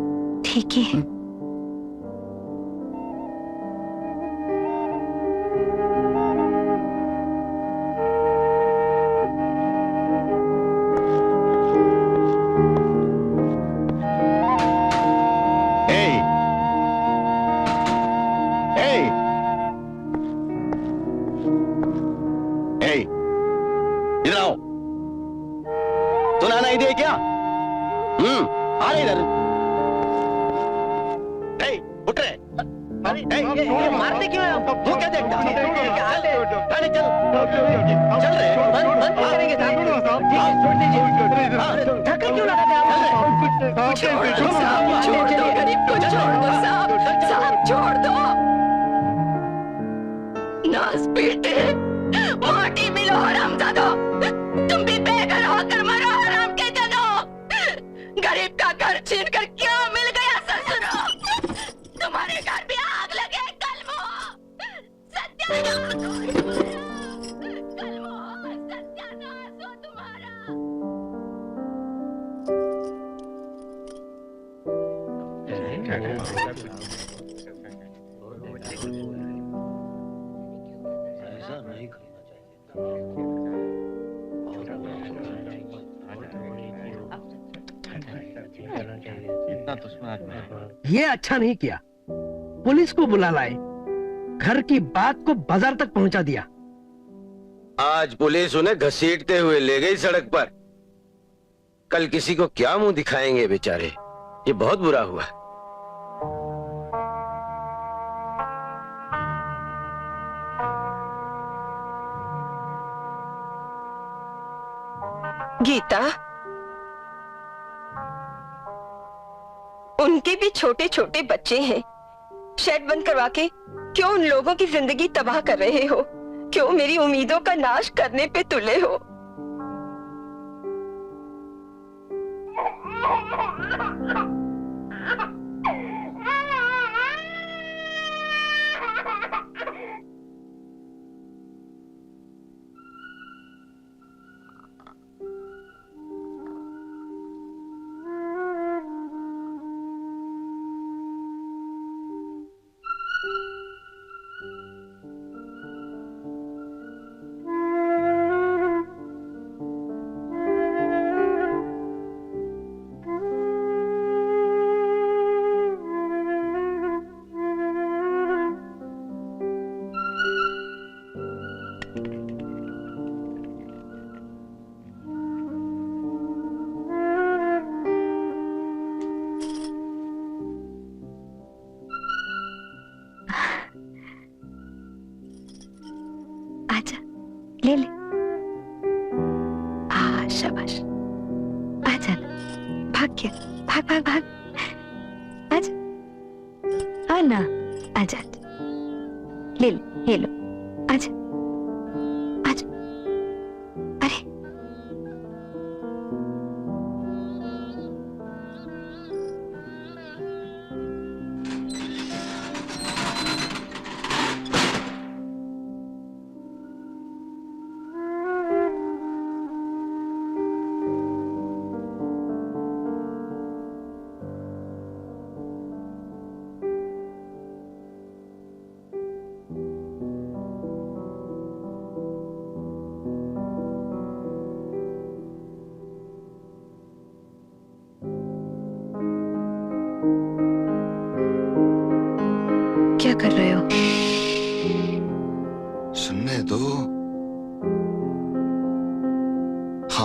ठीक है। इधर आओ। सुना नहीं दे क्या? आ रहे इधर। उठ रहे। मारते क्यों है? वो क्या देखता? चल चल रहे। बंद करेंगे साहब। छोड़ दीजिए। धक्का क्यों लगाते हैं? छोड़ दो गरीब को, छोड़ दो साहब, छोड़ दो। नास बेटे, माटी मिलो हरामजादो, तुम भी बेघर होकर मरो हराम के जनो। गरीब का घर छीन कर क्या मिल गया ससुरो? तुम्हारे घर भी आग लगे कलमो। सत्यानाश हो तुम्हारा, कलमो सत्यानाश हो तुम्हारा। ये अच्छा नहीं किया, पुलिस को बुला लाए, घर की बात को बाजार तक पहुंचा दिया। आज पुलिस उन्हें घसीटते हुए ले गई सड़क पर। कल किसी को क्या मुंह दिखाएंगे बेचारे। ये बहुत बुरा हुआ। गीता, उनके भी छोटे छोटे बच्चे हैं। शेड बंद करवा के क्यों उन लोगों की जिंदगी तबाह कर रहे हो? क्यों मेरी उम्मीदों का नाश करने पे तुले हो? आजा, ले ले। शाबाश, आजा ना, भाग गया, भाग भाग भाग, आजा, ना, आजा, ले लो, ले लो, आजा, आजा, अरे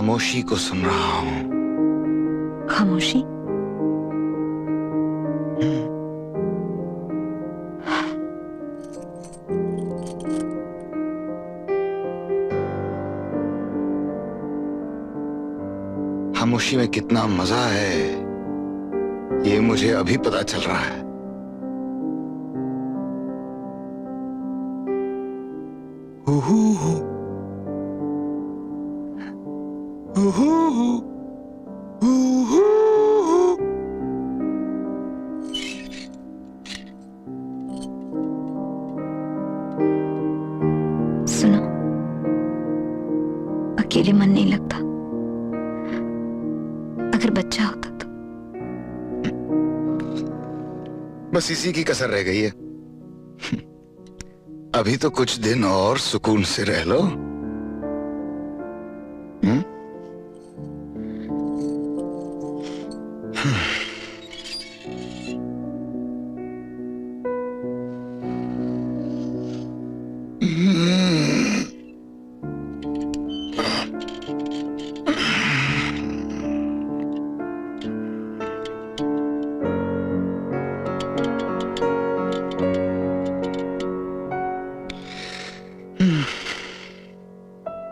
खामोशी को सुन रहा हूं। खामोशी? खामोशी में कितना मजा है ये मुझे अभी पता चल रहा है। सुनो, अकेले मन नहीं लगता। अगर बच्चा होता तो। बस इसी की कसर रह गई है। अभी तो कुछ दिन और सुकून से रह लो।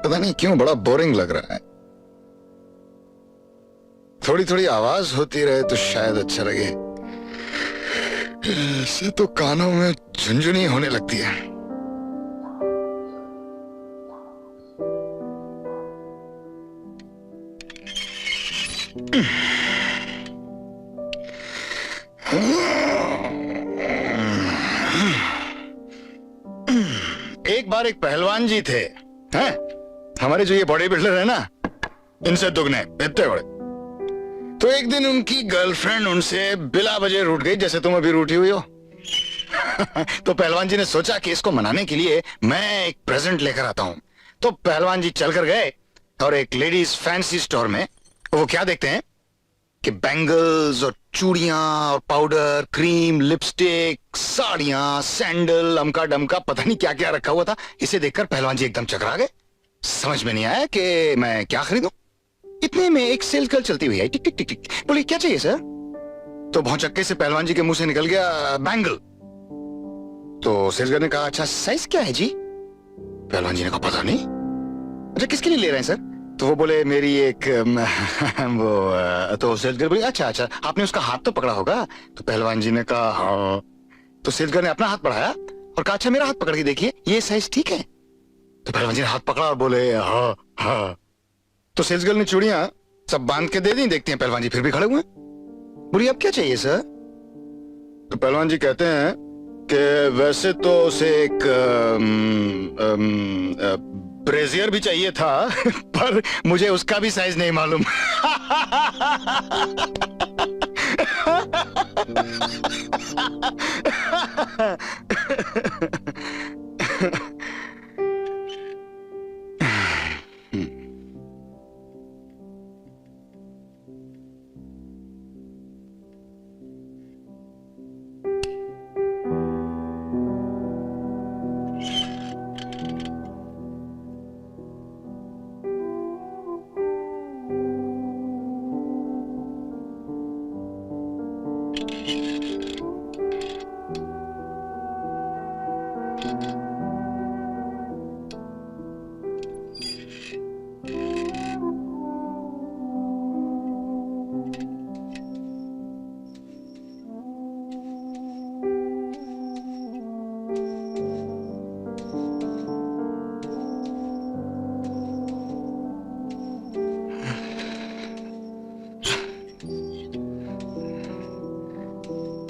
पता नहीं क्यों बड़ा बोरिंग लग रहा है। थोड़ी थोड़ी आवाज होती रहे तो शायद अच्छा लगे। ऐसे तो कानों में झुंझुनी होने लगती है। एक बार एक पहलवान जी थे, हैं? हमारे जो ये बॉडी बिल्डर है ना, इनसे दुगने इतने बड़े। तो एक दिन उनकी गर्लफ्रेंड उनसे बिला वजह रूठ गई, जैसे तुम अभी रूठी हुई हो। तो पहलवान जी ने सोचा कि इसको मनाने के लिए मैं एक प्रेजेंट लेकर आता हूं। तो पहलवान जी चलकर गए और एक लेडीज फैंसी स्टोर में वो क्या देखते हैं कि बैंगल्स और चूड़ियां और पाउडर, क्रीम, लिपस्टिक, साड़ियां, सैंडल, अमका डमका पता नहीं क्या क्या रखा हुआ था। इसे देखकर पहलवान जी एकदम चकरा गए। समझ में नहीं आया कि मैं क्या खरीदूं। इतने में एक सेल्स गर्ल चलती हुई आई, टिक टिक टिक टिक, बोली क्या चाहिए सर? तो भौचक्के से पहलवान जी के मुंह से निकल गया बैंगल। तो सेल्स गर्ल ने कहा अच्छा साइज क्या है जी? पहलवान जी ने कहा पता नहीं। अच्छा किसके लिए ले रहे हैं सर? तो वो बोले मेरी एक वो तो सेल्स गर्ल बोली अच्छा अच्छा आपने उसका हाथ तो पकड़ा होगा? तो पहलवान जी ने कहा हाँ। तो सेल्स गर्ल ने अपना हाथ बढ़ाया और कहा अच्छा मेरा हाथ पकड़ के देखिए ये साइज ठीक है? तो पहलवान जी ने हाथ पकड़ा और बोले हाँ हाँ। तो सेल्स गर्ल ने चूड़ियां सब बांध के दे दी। देखते हैं पहलवान जी फिर भी खड़े हुए। बोली अब क्या चाहिए सर? तो पहलवान जी कहते हैं कि वैसे तो उसे एक ब्रेजियर भी चाहिए था पर मुझे उसका भी साइज नहीं मालूम।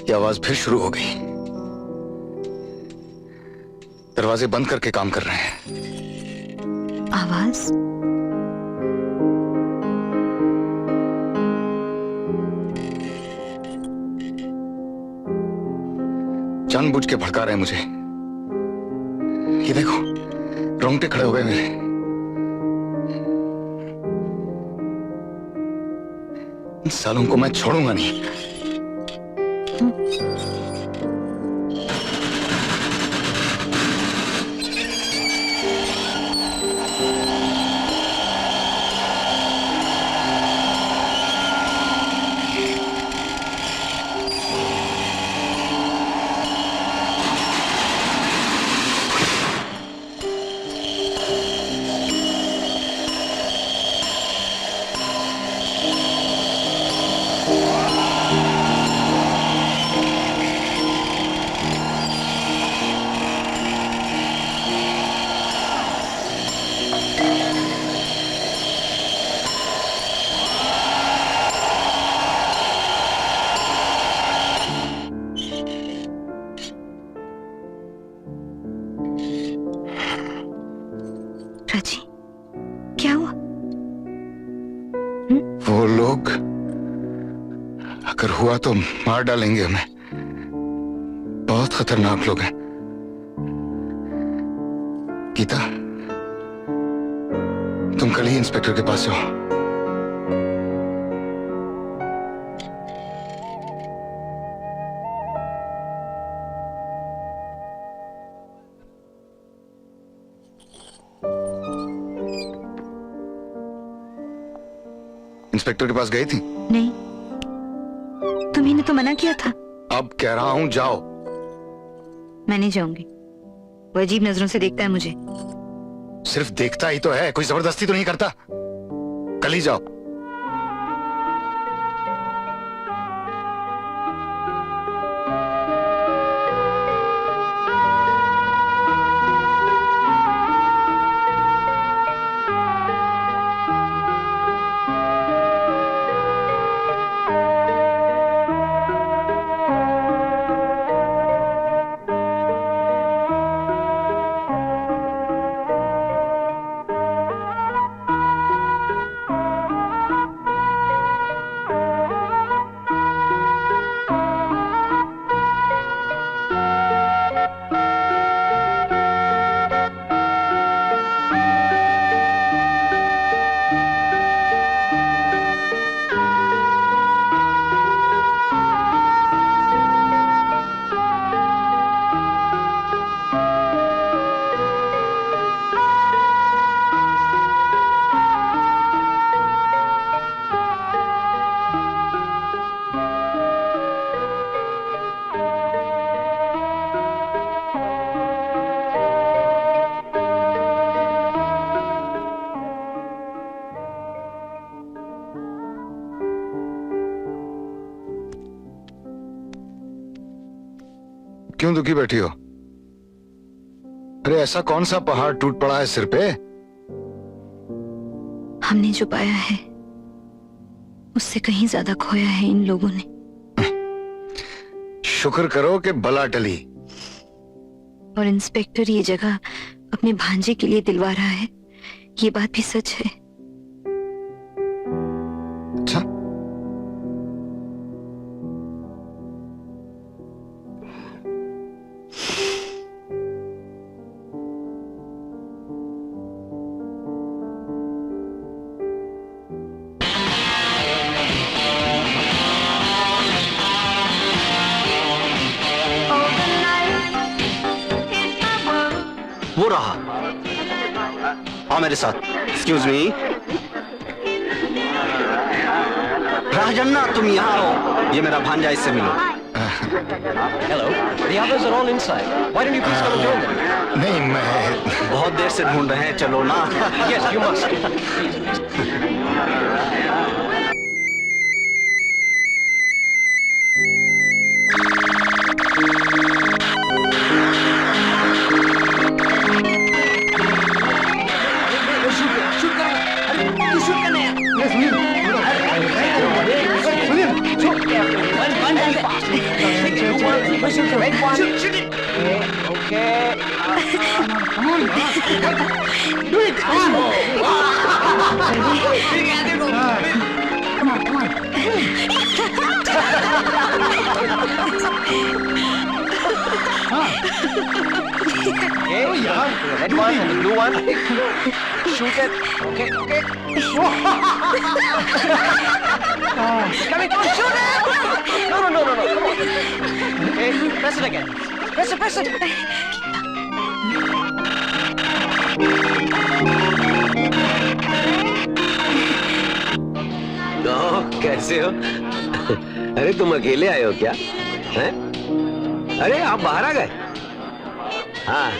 ये आवाज फिर शुरू हो गई। दरवाजे बंद करके काम कर रहे हैं। आवाज? जानबूझ के भड़का रहे हैं मुझे। ये देखो रोंगटे खड़े हो गए मेरे। इन सालों को मैं छोड़ूंगा नहीं। वो लोग अगर हुआ तो मार डालेंगे हमें। बहुत खतरनाक लोग हैं। गीता, तुम कल ही इंस्पेक्टर के पास जाओ। इंस्पेक्टर के पास गई थी? नहीं, तुम्ही ने तो मना किया था। अब कह रहा हूं जाओ। मैं नहीं जाऊंगी, वो अजीब नजरों से देखता है मुझे। सिर्फ देखता ही तो है, कोई जबरदस्ती तो नहीं करता। कल ही जाओ। क्यों दुखी बैठी हो? अरे ऐसा कौन सा पहाड़ टूट पड़ा है सिर पे? हमने जो पाया है उससे कहीं ज्यादा खोया है इन लोगों ने। शुक्र करो कि बला टली। और इंस्पेक्टर ये जगह अपने भांजे के लिए दिलवा रहा है, ये बात भी सच है। अच्छा, वो रहा। आओ मेरे साथ। Excuse me. राजन्ना, तुम यहाँ आओ। ये मेरा भांजा, इससे मिलो। Hello. The others are all inside. Why don't you please come and join them? नहीं, मैं बहुत देर से ढूंढ रहे हैं, चलो ना। Yes, you must. Please, please. Red one and the blue one. Shoot it. Okay, okay. Coming, come on, shoot it! No, no, no, no, no. Come on. Okay, press it again. Press it, press it. कैसे हो? अरे तुम अकेले आए हो क्या? हैं? अरे आप बाहर आ गए? हाँ।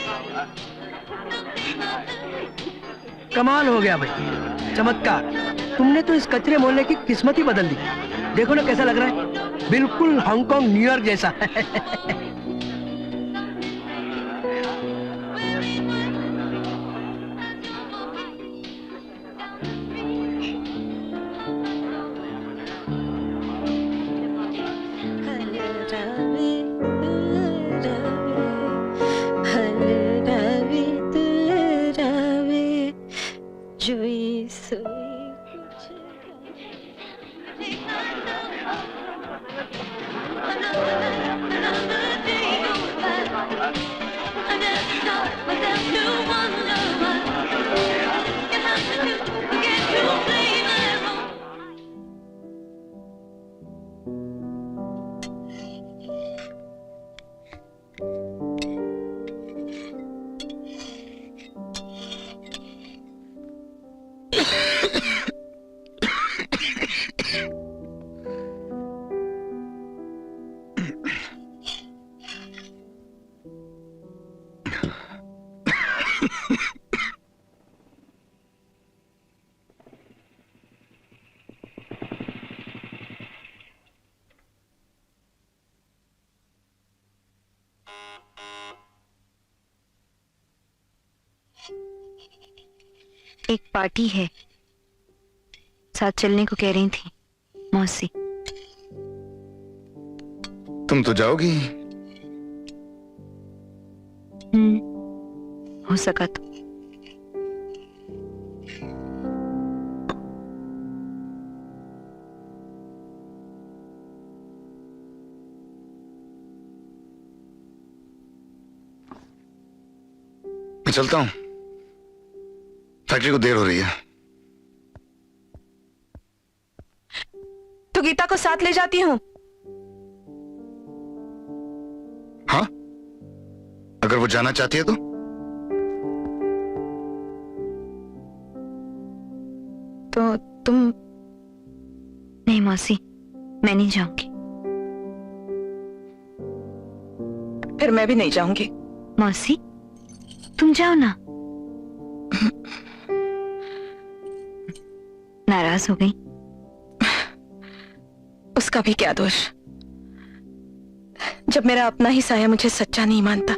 कमाल हो गया भाई, चमत्कार। तुमने तो इस कचरे मोहल्ले की किस्मत ही बदल दी। देखो ना कैसा लग रहा है, बिल्कुल हांगकांग न्यूयॉर्क जैसा। एक पार्टी है, साथ चलने को कह रही थी मौसी। तुम तो जाओगी। हो सका तो। मैं चलता हूं, फैक्ट्री को देर हो रही है। तो गीता को साथ ले जाती हूँ। हाँ, अगर वो जाना चाहती है तो तुम नहीं मौसी, मैं नहीं जाऊंगी। फिर मैं भी नहीं जाऊंगी। मौसी तुम जाओ ना। नाराज हो गई? उसका भी क्या दोष, जब मेरा अपना ही साया मुझे सच्चा नहीं मानता।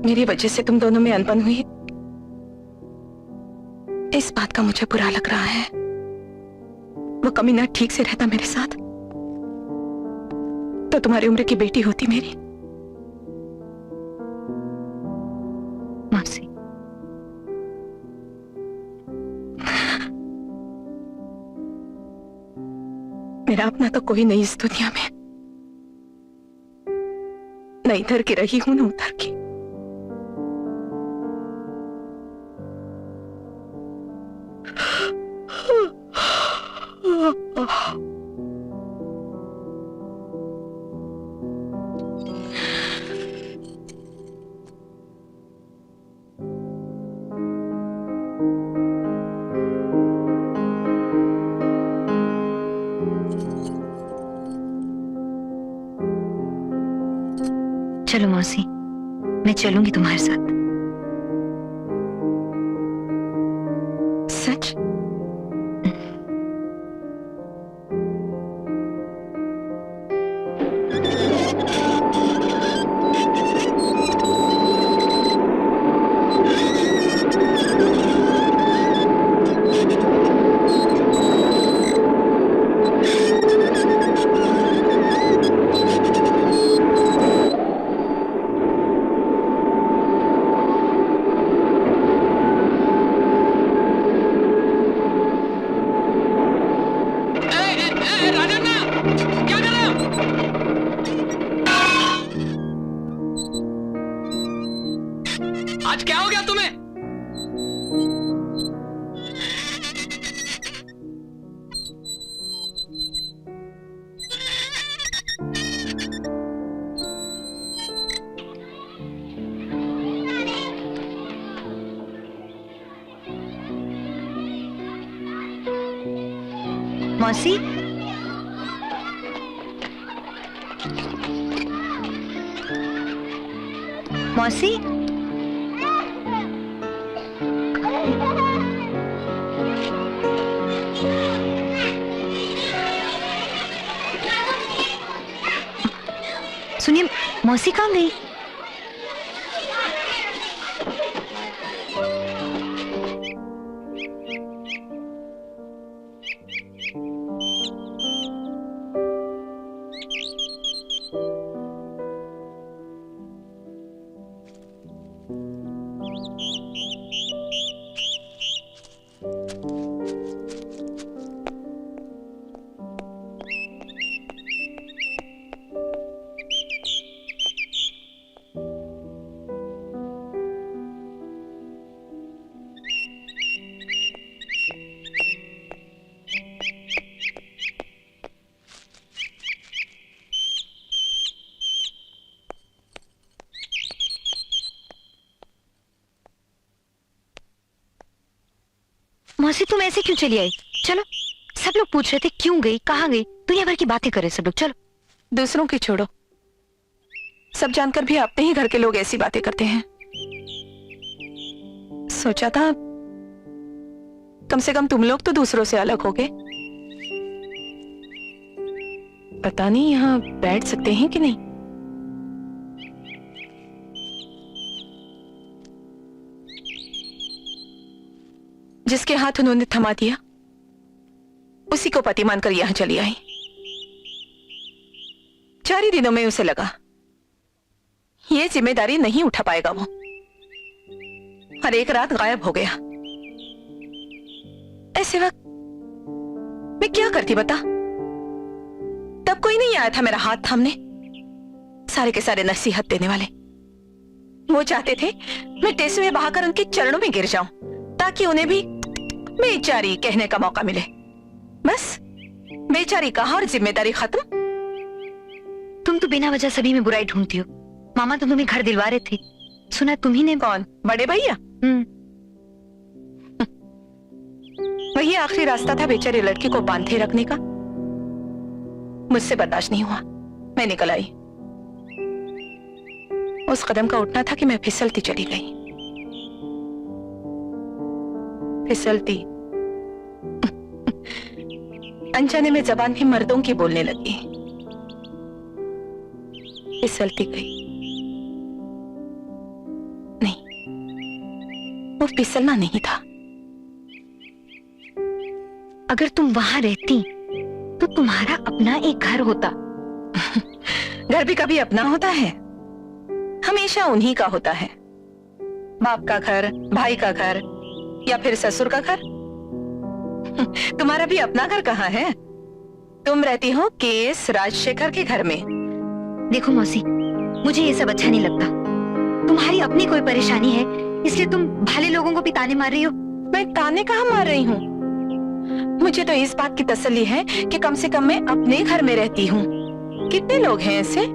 मेरी वजह से तुम दोनों में अनबन हुई, इस बात का मुझे बुरा लग रहा है। वो कमीना ठीक से रहता मेरे साथ तो तुम्हारी उम्र की बेटी होती मेरी। मौसी मेरा अपना तो कोई नहीं इस दुनिया में, न इधर की रही हूं न उधर की। चलो मौसी, मैं चलूंगी तुम्हारे साथ। सच? आज क्या हो गया तुम्हें? मौसी मौसी सुनिए, मौसी कहाँ गई? मौसी तुम ऐसे क्यों चली आई? चलो, सब लोग पूछ रहे थे क्यों गई, कहाँ गई, दुनिया भर की बातें करे सब लोग। चलो। दूसरों की छोड़ो, सब जानकर भी अपने ही घर के लोग ऐसी बातें करते हैं। सोचा था कम से कम तुम लोग तो दूसरों से अलग होगे। पता नहीं यहाँ बैठ सकते हैं कि नहीं। जिसके हाथ उन्होंने थमा दिया उसी को पति मानकर यहां चली आई। 4 ही दिनों में उसे लगा ये जिम्मेदारी नहीं उठा पाएगा वो, और एक रात गायब हो गया। ऐसे वक्त मैं क्या करती बता? तब कोई नहीं आया था मेरा हाथ थामने, सारे के सारे नसीहत देने वाले। वो चाहते थे मैं टेसुए बहाकर उनके चरणों में गिर जाऊं ताकि उन्हें भी बेचारी कहने का मौका मिले। बस बेचारी कहा और जिम्मेदारी खत्म। तुम तो बिना वजह सभी में बुराई ढूंढती हो। मामा तो तुम्हें घर दिलवा रहे थे, सुना तुम्ही ने। कौन? बड़े भैया? वही आखिरी रास्ता था बेचारी लड़की को बांधे रखने का। मुझसे बर्दाश्त नहीं हुआ, मैं निकल आई। उस कदम का उठना था कि मैं फिसलती चली गई। फिसलती अनजाने में जबान भी मर्दों की बोलने लगी। फिसलती गई। नहीं, वो फिसलना नहीं था। अगर तुम वहां रहती तो तुम्हारा अपना एक घर होता। घर भी कभी अपना होता है? हमेशा उन्हीं का होता है। बाप का घर, भाई का घर या फिर ससुर का घर। तुम्हारा भी अपना घर कहाँ है? तुम रहती हो केस राजशेखर के घर में। देखो मौसी, मुझे ये सब अच्छा नहीं लगता। तुम्हारी अपनी कोई परेशानी है इसलिए तुम भाले लोगों को भी ताने मार रही हो। मैं ताने कहाँ मार रही हूँ? मुझे तो इस बात की तसल्ली है कि कम से कम मैं अपने घर में रहती हूँ। कितने लोग हैं ऐसे?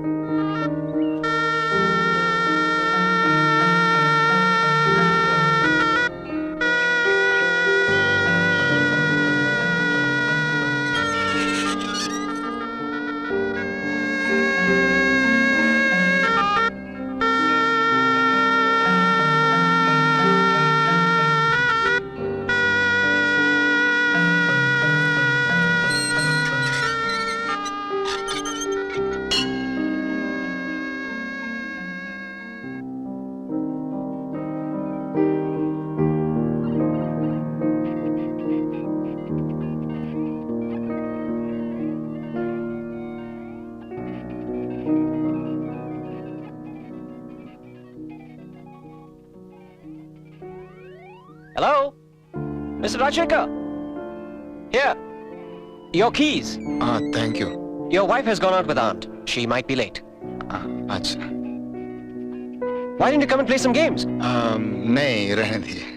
Hello? Mr. Rajshekar? Here. Your keys. Thank you. Your wife has gone out with aunt. She might be late. अच्छा। Why didn't you come and play some games? नहीं, रहने दीजिए।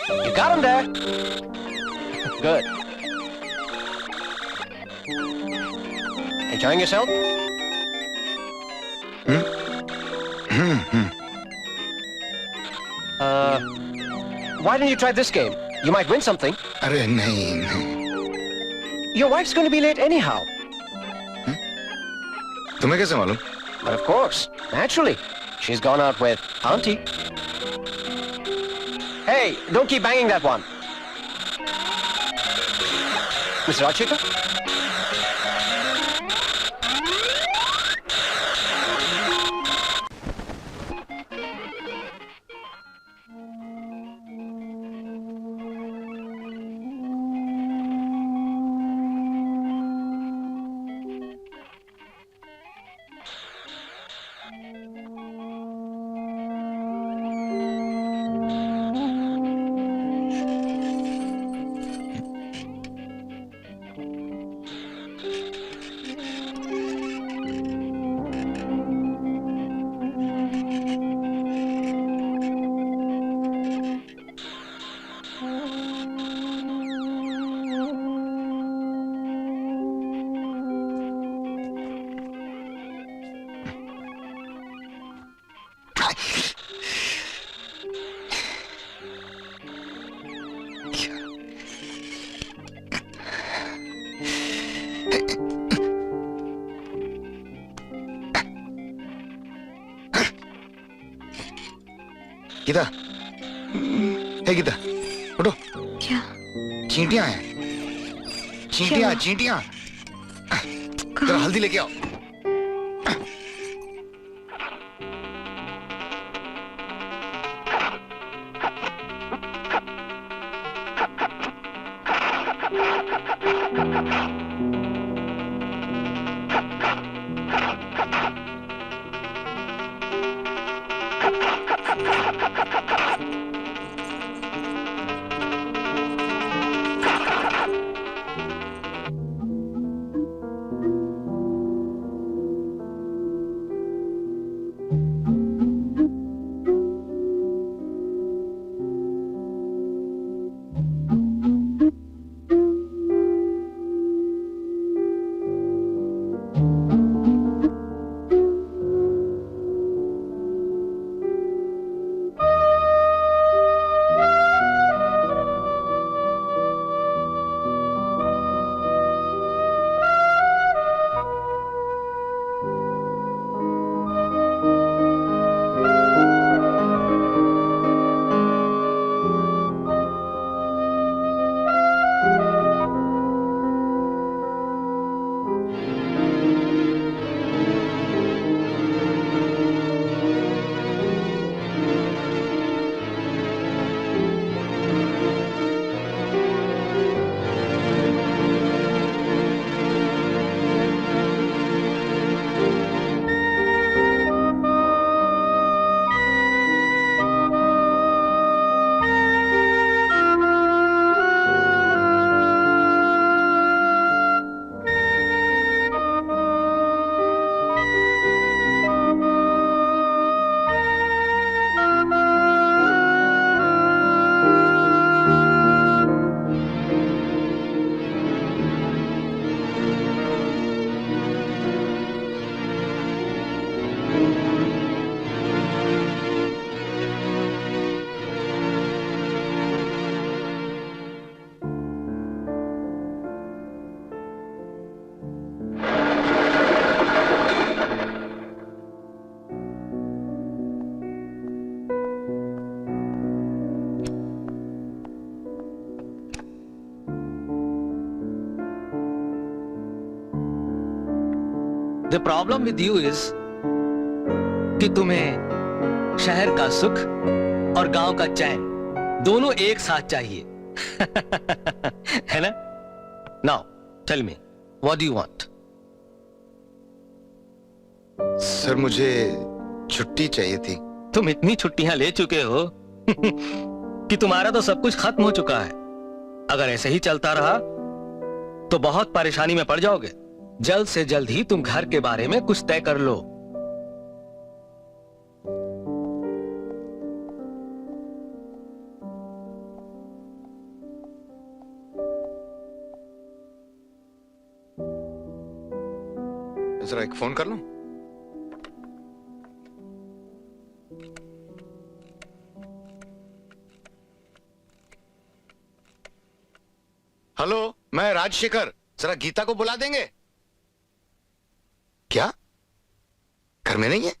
You got him there. Good. Enjoying yourself? Why don't you try this game? You might win something. अरे नहीं नहीं, Your wife's going to be late anyhow. तुम्हें कैसे मालूम? But of course, naturally. She's gone out with Auntie. Hey, don't keep banging that one. Mr. Rajshekar? Gita, हे गीता, उठो। क्या? चींटियां हैं, चींटियां चींटियां। जरा हल्दी लेके आओ। The problem with you is कि तुम्हें शहर का सुख और गांव का चैन दोनों एक साथ चाहिए। है ना? Now, tell me, what do you want? Sir मुझे छुट्टी चाहिए थी। तुम इतनी छुट्टियां ले चुके हो कि तुम्हारा तो सब कुछ खत्म हो चुका है। अगर ऐसे ही चलता रहा तो बहुत परेशानी में पड़ जाओगे। जल्द से जल्द ही तुम घर के बारे में कुछ तय कर लो। जरा एक फोन कर लूं? हेलो, मैं राजशेखर। जरा गीता को बुला देंगे? क्या? घर में नहीं है?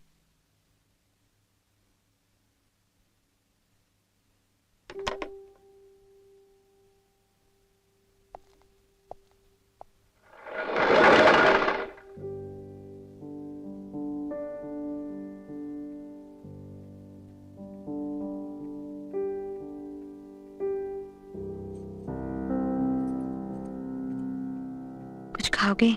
कुछ खाओगे?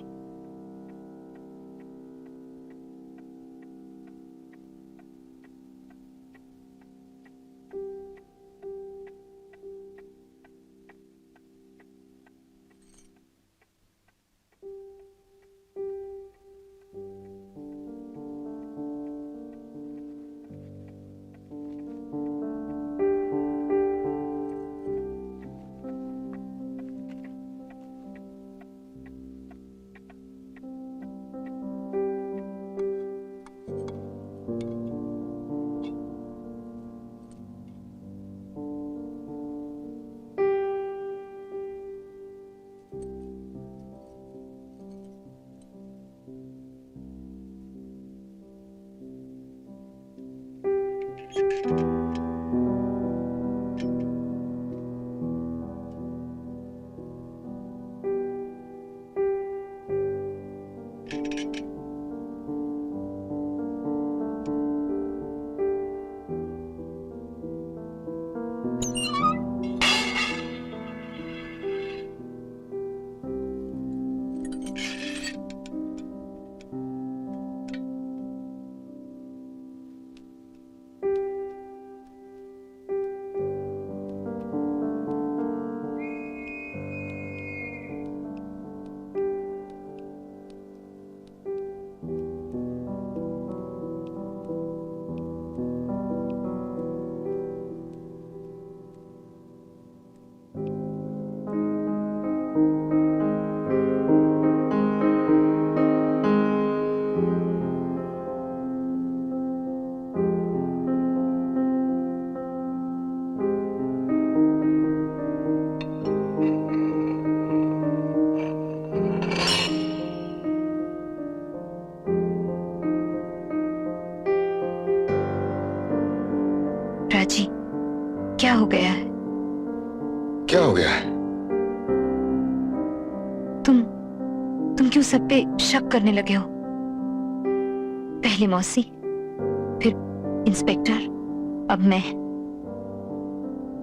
राजी, क्या हो गया है? क्या हो गया है? तुम क्यों सब पे शक करने लगे हो? पहले मौसी, फिर इंस्पेक्टर, अब मैं।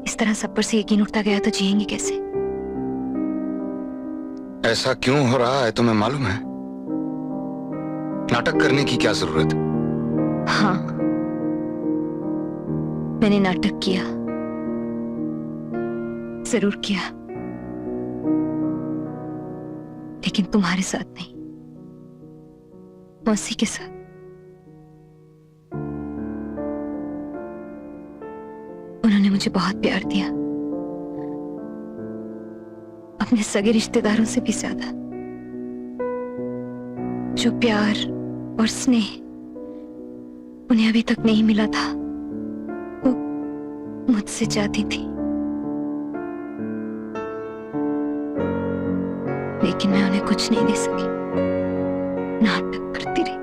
इस तरह सब पर से यकीन उठता गया तो जिएंगे कैसे? ऐसा क्यों हो रहा है तुम्हें मालूम है? नाटक करने की क्या जरूरत? हाँ, मैंने नाटक किया, जरूर किया, लेकिन तुम्हारे साथ नहीं, मौसी के साथ। उन्होंने मुझे बहुत प्यार दिया, अपने सगे रिश्तेदारों से भी ज्यादा। जो प्यार और स्नेह उन्हें अभी तक नहीं मिला था, वो मुझसे चाहती थी, लेकिन मैं उन्हें कुछ नहीं दे सकी। नाटक करती रही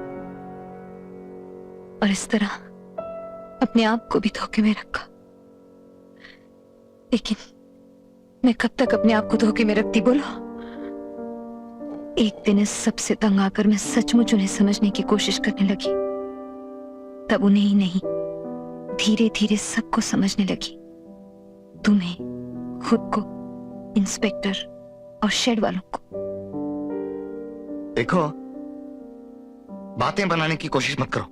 और इस तरह अपने आप को भी धोखे में रखा। लेकिन मैं कब तक अपने आप को धोखे में रखती, बोलो? एक दिन इस सब से तंग आकर मैं सचमुच उन्हें समझने की कोशिश करने लगी। तब उन्हें ही नहीं, धीरे धीरे सबको समझने लगी। तुम्हें, खुद को, इंस्पेक्टर और शेड वालों को। देखो, बातें बनाने की कोशिश मत करो।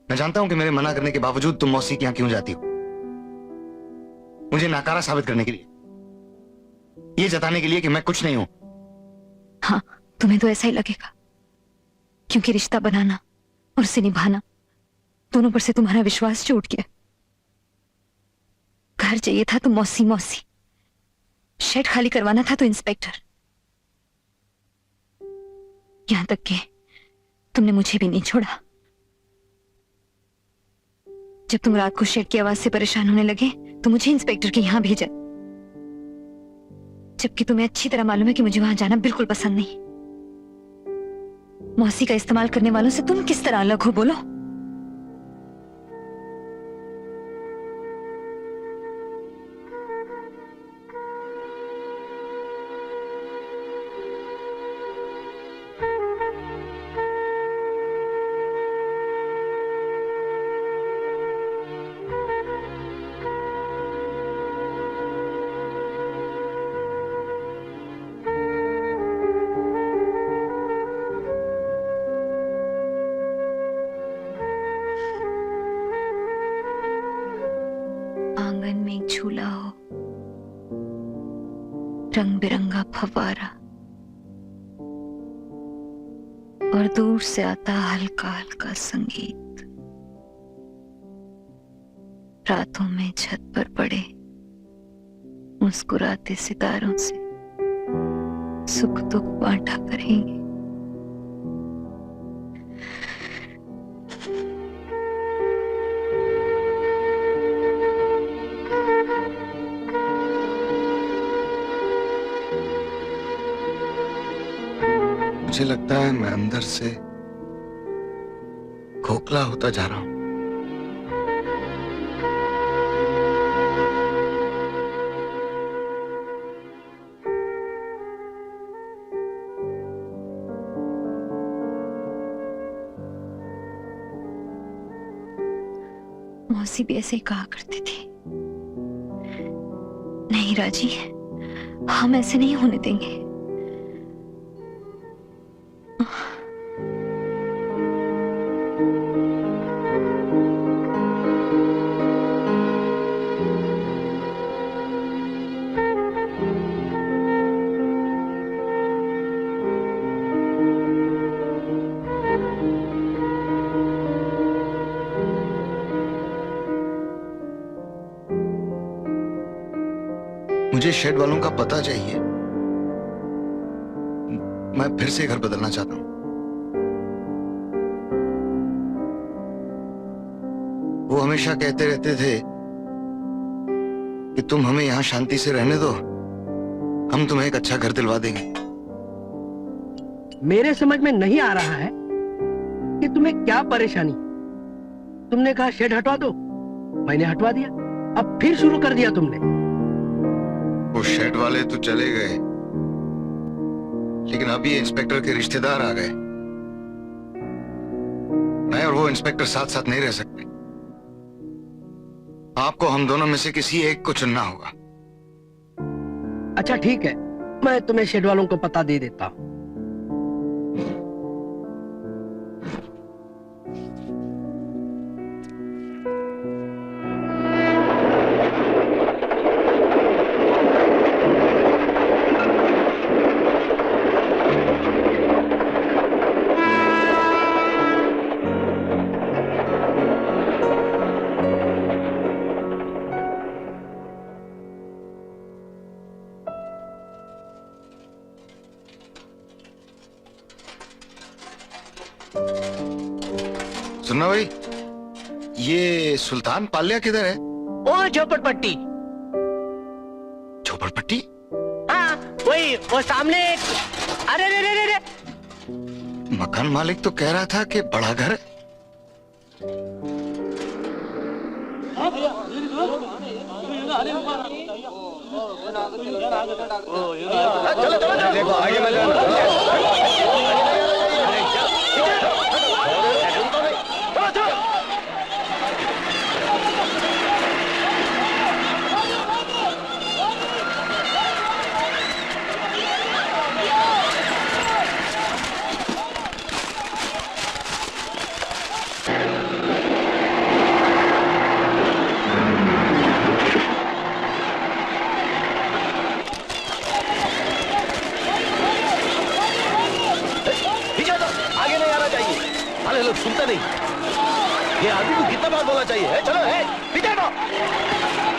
मैं जानता हूं कि मेरे मना करने के बावजूद तुम मौसी के यहां क्यों जाती हो। मुझे नाकारा साबित करने के लिए, ये जताने के लिए कि मैं कुछ नहीं हूं। हाँ, तुम्हें तो ऐसा ही लगेगा, क्योंकि रिश्ता बनाना और उसे निभाना, दोनों पर से तुम्हारा विश्वास टूट गया। घर चाहिए था तो मौसी मौसी, शेड खाली करवाना था तो इंस्पेक्टर। यहां तक कि तुमने मुझे भी नहीं छोड़ा। जब तुम रात को शेड की आवाज से परेशान होने लगे तो मुझे इंस्पेक्टर के यहां भेजा, जबकि तुम्हें अच्छी तरह मालूम है कि मुझे वहां जाना बिल्कुल पसंद नहीं। मौसी का इस्तेमाल करने वालों से तुम किस तरह अलग हो, बोलो? आंगन में एक झूला हो, रंग बिरंगा फव्वारा, और दूर से आता हल्का हल्का संगीत। रातों में छत पर पड़े मुस्कुराते सितारों से सुख दुख बांटा करेंगे। मुझे लगता है मैं अंदर से खोखला होता जा रहा हूं। मौसी भी ऐसे ही कहा करती थी। नहीं राजी, हम ऐसे नहीं होने देंगे। मुझे शेड वालों का पता चाहिए। मैं फिर से घर बदलना चाहता हूं। वो हमेशा कहते रहते थे कि तुम हमें यहां शांति से रहने दो, हम तुम्हें एक अच्छा घर दिलवा देंगे। मेरे समझ में नहीं आ रहा है कि तुम्हें क्या परेशानी। तुमने कहा शेड हटवा दो, मैंने हटवा दिया। अब फिर शुरू कर दिया तुमने। वो शेड वाले तो चले गए, लेकिन अभी इंस्पेक्टर के रिश्तेदार आ गए। मैं और वो इंस्पेक्टर साथ साथ नहीं रह सकते। आपको हम दोनों में से किसी एक को चुनना होगा। अच्छा ठीक है, मैं तुम्हें शेड वालों को पता दे देता हूँ। सुनना भाई, ये सुल्तान पाल्या किधर है? ओ झोपड़पट्टी। झोपड़पट्टी? हाँ वही, वो सामने। अरे रे रे रे रे। मकान मालिक तो कह रहा था कि बड़ा घर है। चलो चलो देखो आगे मत अरे लोग सुनते नहीं। ये आदमी को कितना बार बोलना चाहिए? चलो पीछे हटो।